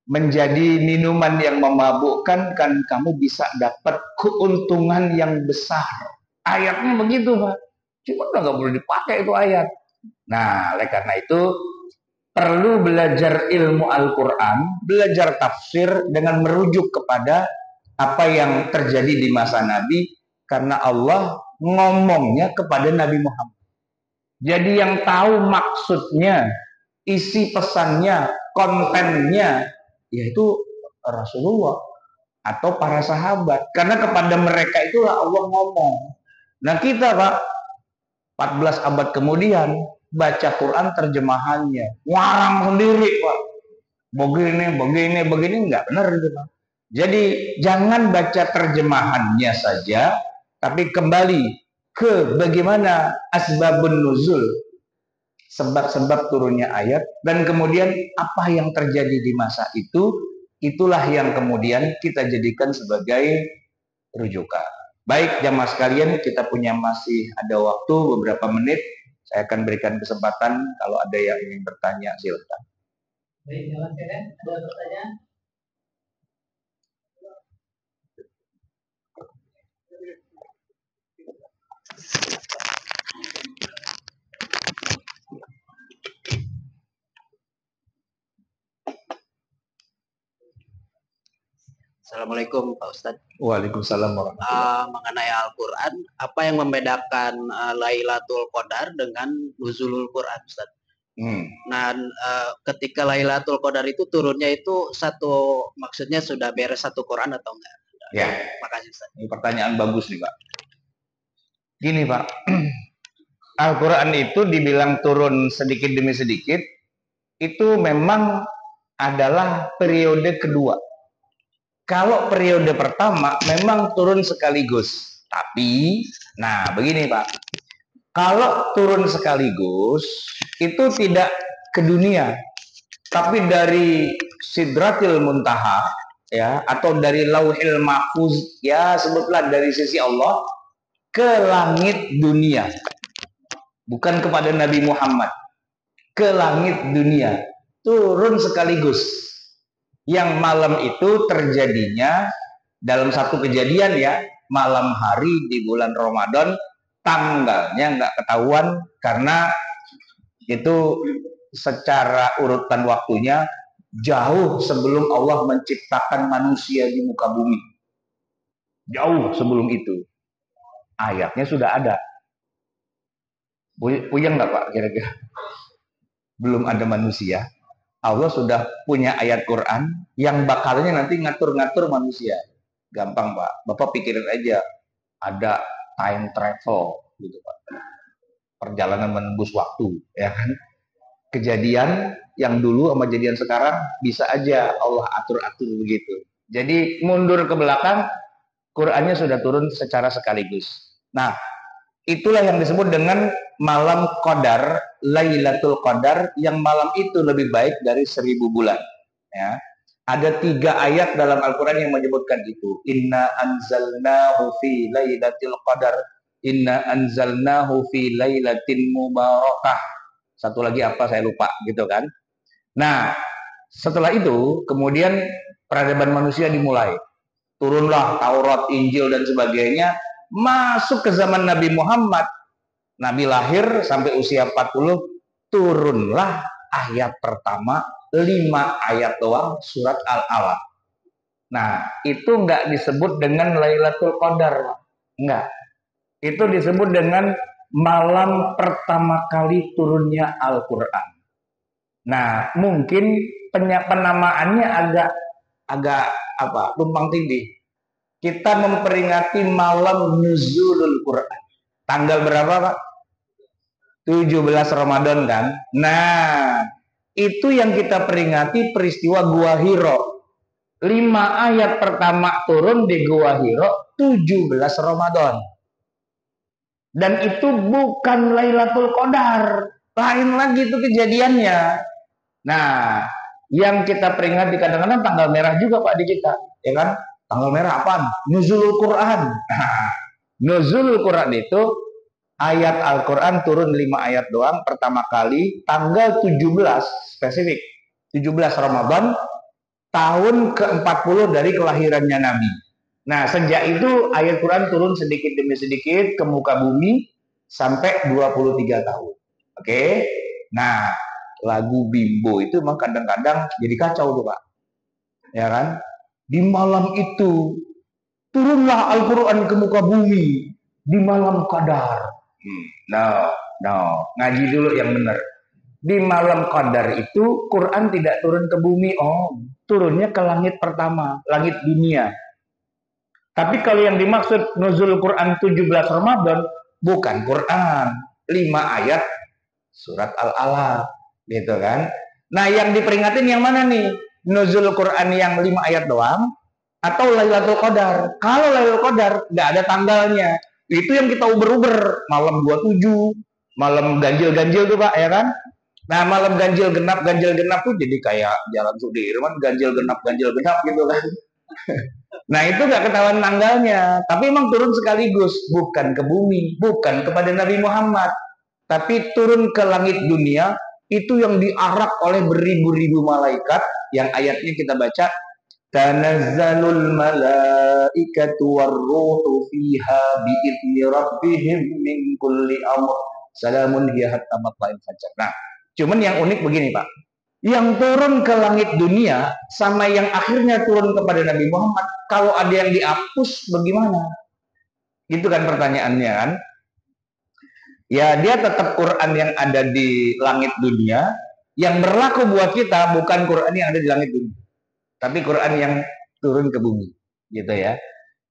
menjadi minuman yang memabukkan, kan kamu bisa dapat keuntungan yang besar. Ayatnya begitu Pak. Cuma nggak boleh dipakai itu ayat. Nah, oleh karena itu perlu belajar ilmu Al-Quran, belajar tafsir dengan merujuk kepada apa yang terjadi di masa Nabi, karena Allah ngomongnya kepada Nabi Muhammad. Jadi yang tahu maksudnya, isi pesannya, kontennya, yaitu Rasulullah atau para sahabat. Karena kepada mereka itulah Allah ngomong. Nah kita Pak, 14 abad kemudian, baca Quran terjemahannya. Ngarang sendiri Pak. Begini, enggak benar itu Pak. Jadi jangan baca terjemahannya saja, tapi kembali ke bagaimana asbabun nuzul, sebab-sebab turunnya ayat, dan kemudian apa yang terjadi di masa itu, itulah yang kemudian kita jadikan sebagai rujukan. Baik jamaah sekalian, kita punya masih ada waktu beberapa menit. Saya akan berikan kesempatan kalau ada yang ingin bertanya, silakan. Baik, silakan. Ada pertanyaan? Assalamualaikum Pak Ustadz. Waalaikumsalam warahmatullahi Mengenai Al-Quran, apa yang membedakan Lailatul Qadar dengan Nuzulul Quran, Ustadz? Nah, ketika Lailatul Qadar itu turunnya itu maksudnya sudah beres satu Quran atau enggak? Ya, makasih Ustadz. Ini pertanyaan bagus nih Pak. Gini Pak, Al-Quran itu dibilang turun sedikit demi sedikit, itu memang adalah periode kedua. Kalau periode pertama memang turun sekaligus. Tapi, nah begini Pak. Kalau turun sekaligus, itu tidak ke dunia. Tapi dari Sidratil Muntaha, ya, atau dari Lauhil Mahfuz, ya sebutlah dari sisi Allah, ke langit dunia. Bukan kepada Nabi Muhammad. Ke langit dunia. Turun sekaligus. Yang malam itu terjadinya dalam satu kejadian ya, malam hari di bulan Ramadan, tanggalnya nggak ketahuan karena itu secara urutan waktunya jauh sebelum Allah menciptakan manusia di muka bumi. Jauh sebelum itu. Ayatnya sudah ada. Puyeng nggak Pak kira-kira? Belum ada manusia. Allah sudah punya ayat Quran yang bakalnya nanti ngatur-ngatur manusia. Gampang Pak. Bapak pikirin aja. Ada time travel gitu Pak. Perjalanan menembus waktu, ya kan? Kejadian yang dulu sama kejadian sekarang bisa aja Allah atur-atur begitu. Jadi mundur ke belakang, Qurannya sudah turun secara sekaligus. Nah, itulah yang disebut dengan malam Qadar, Lailatul Qadar, yang malam itu lebih baik dari 1000 bulan. Ya. Ada 3 ayat dalam Al-Quran yang menyebutkan itu. Inna anzalnahu fi Lailatul Qadar. Inna anzalnahu fi Lailatin Mubarakah. Satu lagi apa saya lupa gitu kan. Nah, setelah itu kemudian peradaban manusia dimulai. Turunlah Taurat, Injil dan sebagainya. Masuk ke zaman Nabi Muhammad, Nabi lahir sampai usia 40, turunlah ayat pertama, 5 ayat doang, surat Al-Alaq. Nah, itu nggak disebut dengan Lailatul Qadar, nggak. Itu disebut dengan malam pertama kali turunnya Al-Quran. Nah, mungkin penamaannya agak tumpang tindih. Kita memperingati malam Nuzulul Quran. Tanggal berapa Pak? 17 Ramadan kan? Nah, itu yang kita peringati peristiwa Gua Hiro. 5 ayat pertama turun di Gua Hiro 17 Ramadan. Dan itu bukan Lailatul Qadar. Lain lagi itu kejadiannya. Nah, yang kita peringati kadang-kadang tanggal merah juga Pak di kita, ya kan? Tanggal merah apaan? Nuzulul Quran. Nah, Nuzulul Quran itu ayat Al-Quran turun 5 ayat doang pertama kali tanggal 17 spesifik 17 Ramadan tahun ke-40 dari kelahirannya Nabi. Nah, sejak itu ayat Quran turun sedikit demi sedikit ke muka bumi sampai 23 tahun. Oke. Nah, lagu Bimbo itu memang kadang-kadang jadi kacau tuh Pak. Ya kan? Di malam itu turunlah Al-Quran ke muka bumi di malam Qadar. No, ngaji dulu yang benar. Di malam Qadar itu Quran tidak turun ke bumi, turunnya ke langit pertama, langit dunia. Tapi kalau yang dimaksud nuzul Quran 17 Ramadan bukan Quran, 5 ayat surat Al-Alaq, gitu kan? Nah, yang diperingatin yang mana nih? Nuzul Quran yang 5 ayat doang atau Lailatul Qadar? Kalau Lailatul Qadar nggak ada tanggalnya. Itu yang kita uber-uber, malam 27, malam ganjil-ganjil tuh Pak, ya kan? Nah, malam ganjil genap tuh jadi kayak Jalan Sudirman, ganjil genap gitu kan. Nah, itu nggak ketahuan tanggalnya, tapi emang turun sekaligus, bukan ke bumi, bukan kepada Nabi Muhammad. Tapi turun ke langit dunia itu yang diarak oleh beribu-ribu malaikat, yang ayatnya kita baca, tanazzalul malaikatu warruhu fiha bi'izni rabbihim min kulli amr salamun hiya hatta matla'il fajar. Nah, cuman yang unik begini Pak, yang turun ke langit dunia sama yang akhirnya turun kepada Nabi Muhammad, kalau ada yang dihapus bagaimana? Gitu kan pertanyaannya kan? Ya, dia tetap Quran yang ada di langit dunia, yang berlaku buat kita bukan Quran yang ada di langit dunia, tapi Quran yang turun ke bumi, gitu ya.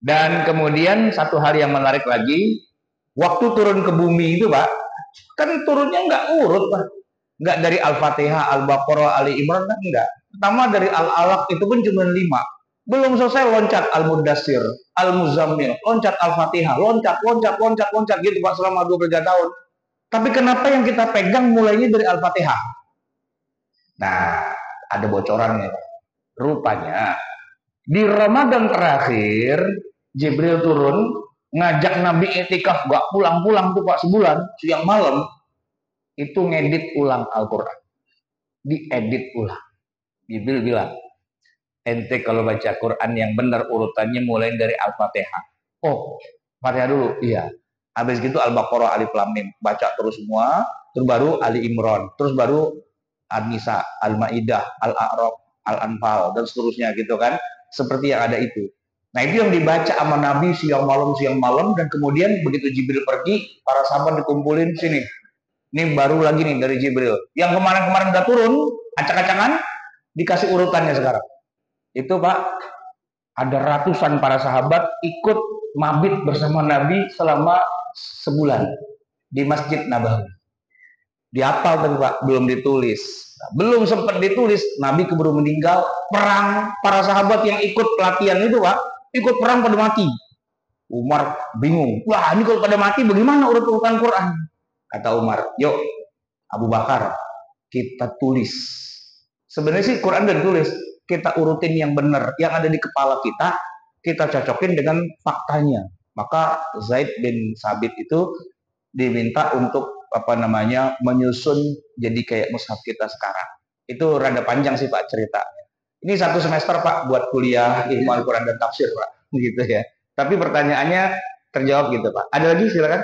Dan kemudian satu hal yang menarik lagi, waktu turun ke bumi itu Pak, kan turunnya nggak urut Pak, nggak dari Al-Fatihah, Al-Baqarah, Ali Imran, kan enggak. Pertama dari Al-Alaq itu pun cuma 5. Belum selesai loncat Al-Mudassir, Al-Muzammil, loncat Al-Fatihah, loncat gitu Pak selama 23 tahun. Tapi kenapa yang kita pegang mulainya dari Al-Fatihah? Nah, ada bocorannya. Rupanya di Ramadan terakhir Jibril turun ngajak Nabi itikaf, gak pulang-pulang tuh Pak sebulan, siang malam itu ngedit ulang Al-Quran, diedit ulang. Jibril bilang, ente kalau baca Quran yang benar urutannya mulai dari Al-Fatihah. Oh, Fatihah dulu, iya. Habis gitu Al-Baqarah, Alif Lam Mim, baca terus semua, terus baru Ali Imran, terus baru An-Nisa, Al-Maidah, Al-A'raf, Al-Anfal, dan seterusnya gitu kan. Seperti yang ada itu. Nah, itu yang dibaca sama Nabi siang malam, dan kemudian begitu Jibril pergi, para sahabat dikumpulin sini. Ini baru lagi nih dari Jibril. Yang kemarin-kemarin udah turun, acak-acangan, dikasih urutannya sekarang. Itu Pak, ada ratusan para sahabat ikut mabit bersama Nabi selama sebulan di Masjid Nabawi. Dihafal tapi Pak, belum ditulis. Nah, belum sempat ditulis, Nabi keburu meninggal, perang, para sahabat yang ikut pelatihan itu Pak, ikut perang pada mati. Umar bingung, wah ini kalau pada mati bagaimana urut-urutan Quran? Kata Umar, yuk Abu Bakar, kita tulis. Sebenarnya sih Quran udah ditulis, kita urutin yang benar, yang ada di kepala kita cocokin dengan faktanya. Maka Zaid bin Sabit itu diminta untuk menyusun jadi kayak mushaf kita sekarang. Itu rada panjang sih Pak ceritanya. Ini 1 semester Pak buat kuliah ilmu Al-Quran dan tafsir Pak, gitu ya. Tapi pertanyaannya terjawab gitu Pak. Ada lagi silakan.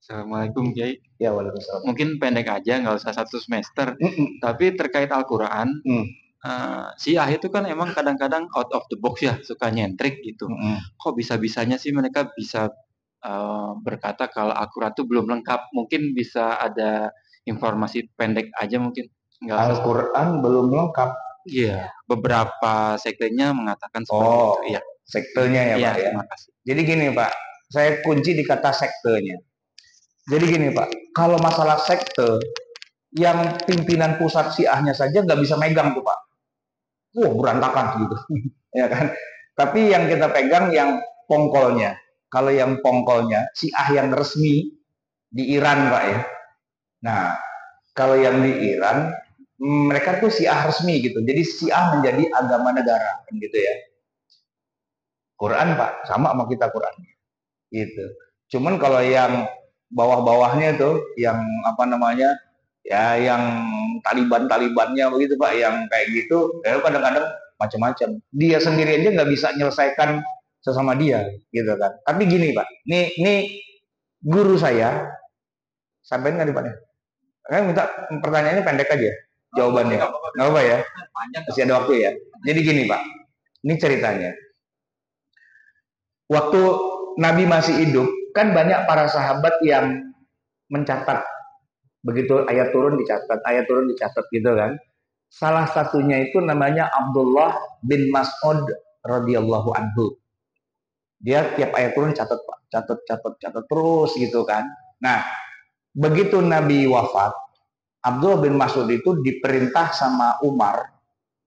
Assalamualaikum Kiai. Ya, waalaikumsalam. Mungkin pendek aja, nggak usah 1 semester. Tapi terkait Al-Quran, Syiah itu kan emang kadang-kadang out of the box ya, suka nyentrik gitu. Kok bisa-bisanya sih mereka bisa berkata kalau Al-Quran itu belum lengkap? Mungkin bisa ada informasi pendek aja mungkin. Al-Quran belum lengkap. Iya, beberapa sektenya mengatakan seperti itu. Iya. Sektenya ya Pak ya. Terima kasih. Jadi gini Pak, saya kunci di kata sektenya. Jadi gini Pak, kalau masalah sekte, yang pimpinan pusat Syiahnya saja nggak bisa megang tuh Pak. Berantakan gitu, ya kan. Tapi yang kita pegang yang pongkolnya. Kalau yang pongkolnya Syiah yang resmi di Iran Pak ya. Nah, kalau yang di Iran mereka tuh Syiah resmi gitu. Jadi Syiah menjadi agama negara kan gitu ya. Quran Pak sama kita Quran gitu. Cuman kalau yang bawah-bawahnya tuh yang ya yang Talibannya begitu Pak, yang kayak gitu kadang-kadang macam-macam. Dia sendiri aja nggak bisa menyelesaikan sesama dia gitu kan. Tapi gini Pak, ini guru saya sampaikan nggak nih Pak? Saya minta pertanyaannya pendek aja jawabannya, nggak apa ya? Masih ada waktu ya. Jadi gini Pak, ini ceritanya. Waktu Nabi masih hidup, kan banyak para sahabat yang mencatat. Begitu ayat turun dicatat gitu kan. Salah satunya itu namanya Abdullah bin Mas'ud radhiyallahu anhu. Dia tiap ayat turun catat terus gitu kan. Nah, begitu Nabi wafat, Abdullah bin Mas'ud itu diperintah sama Umar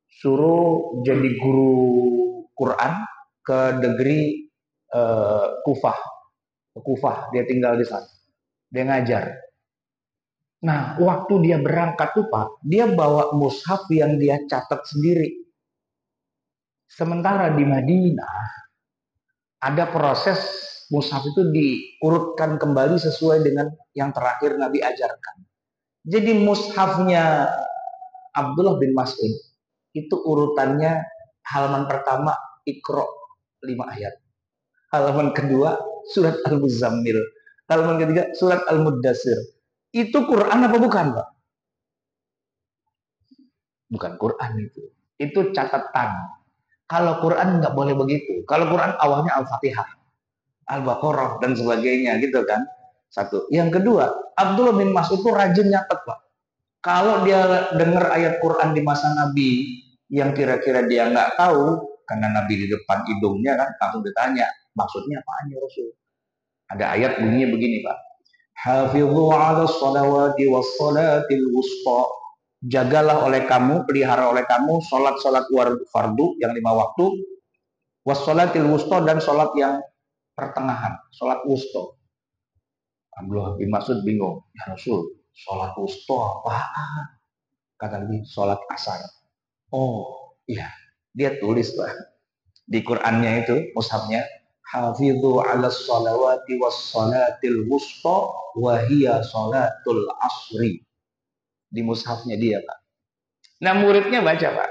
suruh jadi guru Quran ke negeri Kufah, dia tinggal di sana. Dia ngajar. Nah, waktu dia berangkat tuh Pak, dia bawa mushaf yang dia catat sendiri. Sementara di Madinah, ada proses mushaf itu diurutkan kembali sesuai dengan yang terakhir Nabi ajarkan. Jadi mushafnya Abdullah bin Mas'ud itu urutannya halaman pertama Iqra 5 ayat. Halaman kedua surat Al-Muzammil. Halaman ketiga surat Al-Muddatsir. Itu Quran apa bukan, Pak? Bukan Quran itu. Itu catatan. Kalau Quran nggak boleh begitu. Kalau Quran awalnya Al-Fatihah, Al-Baqarah dan sebagainya gitu kan. Satu. Yang kedua, Abdullah bin Mas'ud itu rajin nyatet, Pak. Kalau dia dengar ayat Quran di masa Nabi yang kira-kira dia nggak tahu, karena Nabi di depan hidungnya kan, langsung ditanya, maksudnya apaan ya Rasul? Ada ayat bunyinya begini, Pak. Hafidhu 'ala sholawati was sholatil wusta. Jagalah oleh kamu, pelihara oleh kamu salat-salat fardu yang 5 waktu, was sholatil wusta, dan salat yang pertengahan, salat wusta. Abdullah bin Mas'ud bingung, ya Rasul, salat wusta apaan? Kata Nabi, salat asar. Oh, iya. Dia tulis, Pak. Di Qur'annya itu, mushafnya, hafidhu 'ala sholawati was sholatil wusta wa hiya sholatul asri. Di mushafnya dia, Pak. Nah, muridnya baca, Pak.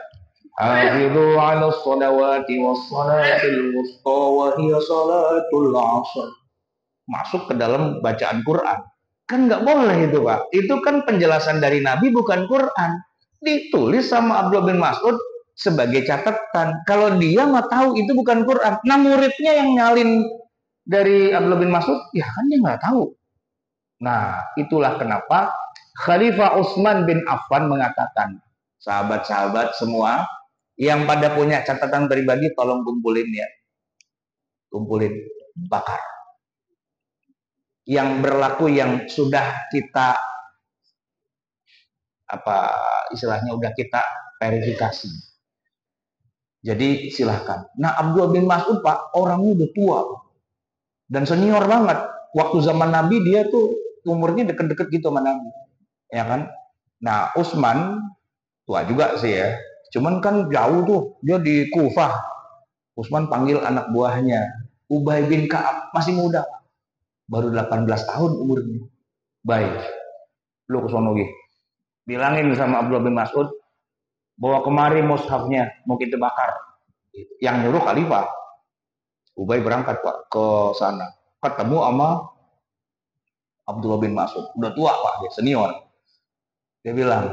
Hafidhu 'ala sholawati was sholatil wusta wa hiya sholatul asr. Masuk ke dalam bacaan Quran. Kan nggak boleh itu, Pak. Itu kan penjelasan dari Nabi, bukan Quran. Ditulis sama Abdullah bin Mas'ud sebagai catatan. Kalau dia nggak tahu itu bukan Quran. Nah, muridnya yang nyalin dari Abdullah bin Mas'ud, ya kan dia nggak tahu. Nah, itulah kenapa Khalifah Utsman bin Affan mengatakan, sahabat-sahabat semua yang pada punya catatan pribadi, tolong kumpulin ya. Kumpulin, bakar. Yang berlaku yang sudah kita istilahnya udah kita verifikasi. Jadi silahkan. Nah, Abdullah bin Mas'ud, Pak, orangnya udah tua dan senior banget. Waktu zaman Nabi dia tuh umurnya deket-deket gitu sama Nabi, ya kan? Nah, Utsman tua juga sih ya. Cuman kan jauh tuh, dia di Kufah. Utsman panggil anak buahnya, Ubay bin Ka'ab, masih muda, baru 18 tahun umurnya. Baik, lu kesono gih. Bilangin sama Abdullah bin Mas'ud, bawa kemari mushafnya, mau kita bakar. Yang nyuruh Khalifah. Ubay berangkat, Pak, ke sana. Ketemu sama Abdullah bin Mas'ud. Udah tua, Pak, dia senior. Dia bilang,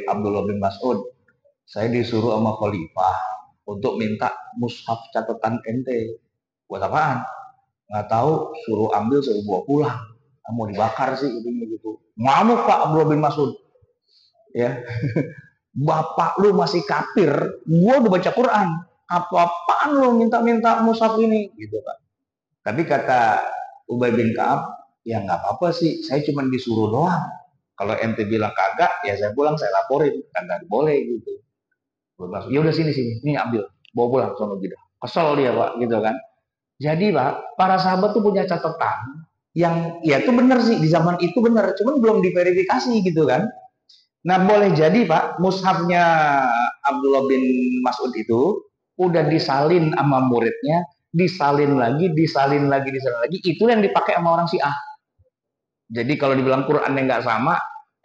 Abdullah bin Mas'ud, saya disuruh sama Khalifah untuk minta mushaf catatan ente. Buat apaan? Nggak tahu, suruh ambil, suruh bawa pulang. Mau dibakar sih, gitu. Ngamuk, Pak, Abdullah bin Mas'ud. Ya, bapak lu masih kafir, gua udah baca Quran, apa-apaan lu minta-minta mushaf ini, gitu, Pak. Tapi kata Ubay bin Ka'ab, ya nggak apa-apa sih, saya cuma disuruh doang. Kalau ente bilang kagak, ya saya pulang, saya laporin, kagak boleh gitu. Ya udah sini, ini ambil, bawa pulang, sono gitu. Kesel dia, Pak, gitu kan. Jadi, Pak, para sahabat tuh punya catatan yang ya itu benar sih, di zaman itu benar, cuman belum diverifikasi gitu kan. Nah, boleh jadi, Pak, mushafnya Abdullah bin Mas'ud itu udah disalin sama muridnya, disalin lagi, itu yang dipakai sama orang Syiah. Jadi kalau dibilang Quran yang nggak sama,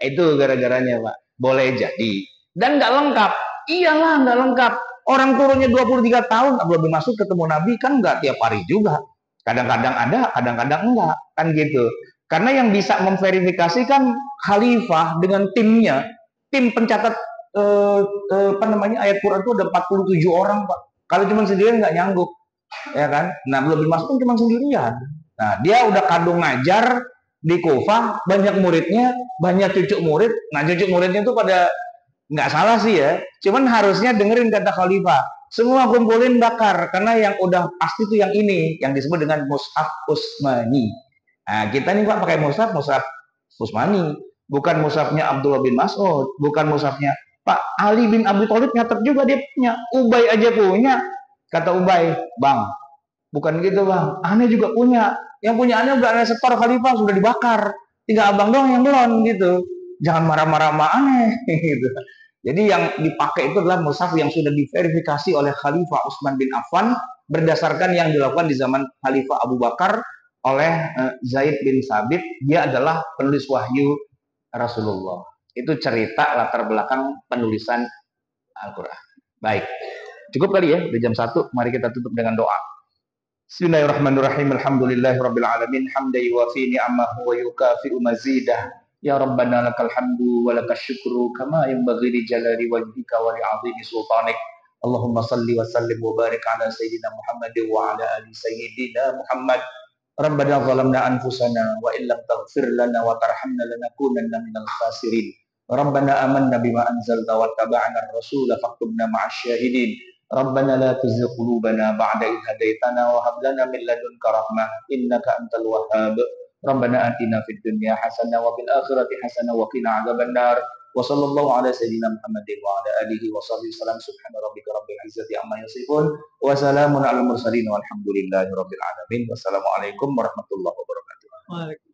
itu gara-garanya, Pak. Boleh jadi. Dan nggak lengkap. Iyalah, nggak lengkap. Orang turunnya 23 tahun, Abdullah bin Mas'ud ketemu Nabi kan nggak tiap hari juga. Kadang-kadang ada, kadang-kadang enggak, kan gitu. Karena yang bisa memverifikasi kan Khalifah dengan timnya, tim pencatat ayat Quran itu ada 47 orang, Pak. Kalau cuma sendirian nggak nyanggup, ya kan? Nah, Abdullah bin Mas'ud cuma sendirian. Nah, dia udah kadung ngajar di Kufah, banyak muridnya, banyak cucu murid. Nah, cucu muridnya itu pada nggak salah sih ya, cuman harusnya dengerin kata Khalifah. Semua kumpulin bakar, karena yang udah pasti itu yang ini, yang disebut dengan mushaf Utsmani. Nah, kita nih, Pak, pakai mushaf Utsmani, bukan mushafnya Abdullah bin Mas'ud, bukan mushafnya Pak Ali bin Abi Thalib, nyatet juga dia punya, Ubay aja punya. Kata Ubay, Bang, bukan gitu, Bang, aneh juga punya. Yang punya aneh udah aneh setor Khalifah, sudah dibakar. Tinggal abang doang yang belum gitu. Jangan marah-marah sama aneh gitu. Jadi yang dipakai itu adalah mushaf yang sudah diverifikasi oleh Khalifah Utsman bin Affan berdasarkan yang dilakukan di zaman Khalifah Abu Bakar oleh Zaid bin Sabit. Dia adalah penulis wahyu Rasulullah. Itu cerita latar belakang penulisan Al-Quran. Baik, cukup kali ya, udah jam 1. Mari kita tutup dengan doa. Bismillahirrahmanirrahim. Alhamdulillahirabbil alamin, hamdan yuwafi ni'amahu wa yukafi'u mazidah. Ya Rabbana lakal hamdu wa lakas syukru kama yanbaghi li jalali wajhika wa li 'azimi sultanik. Allahumma salli wa sallim wa barik ala sayyidina Muhammad wa ala ali sayyidina Muhammad. Rabbana zalamna anfusana wa illam taghfir lana wa tarhamna lanakunanna minal khasirin. Rabbana amanna bima anzalta wa taba'na ar-rasula faktubna ma'asy syahidin. Rabbana la tuzigh qulubana ba'da idh hadaitana wa hab lana min ladunka rahmah innaka antal wahhab. Rabbana atina fid dunya hasanah wa fil akhirati hasanah wa qina adzabannar. Wa sallallahu ala sayyidina Muhammadin wa ala alihi wa sahbihi wasallam. Subhana rabbika rabbil izzati amma yasifun wa salamun alal mursalin walhamdulillahi rabbil alamin. Wassalamualaikum warahmatullahi wabarakatuh.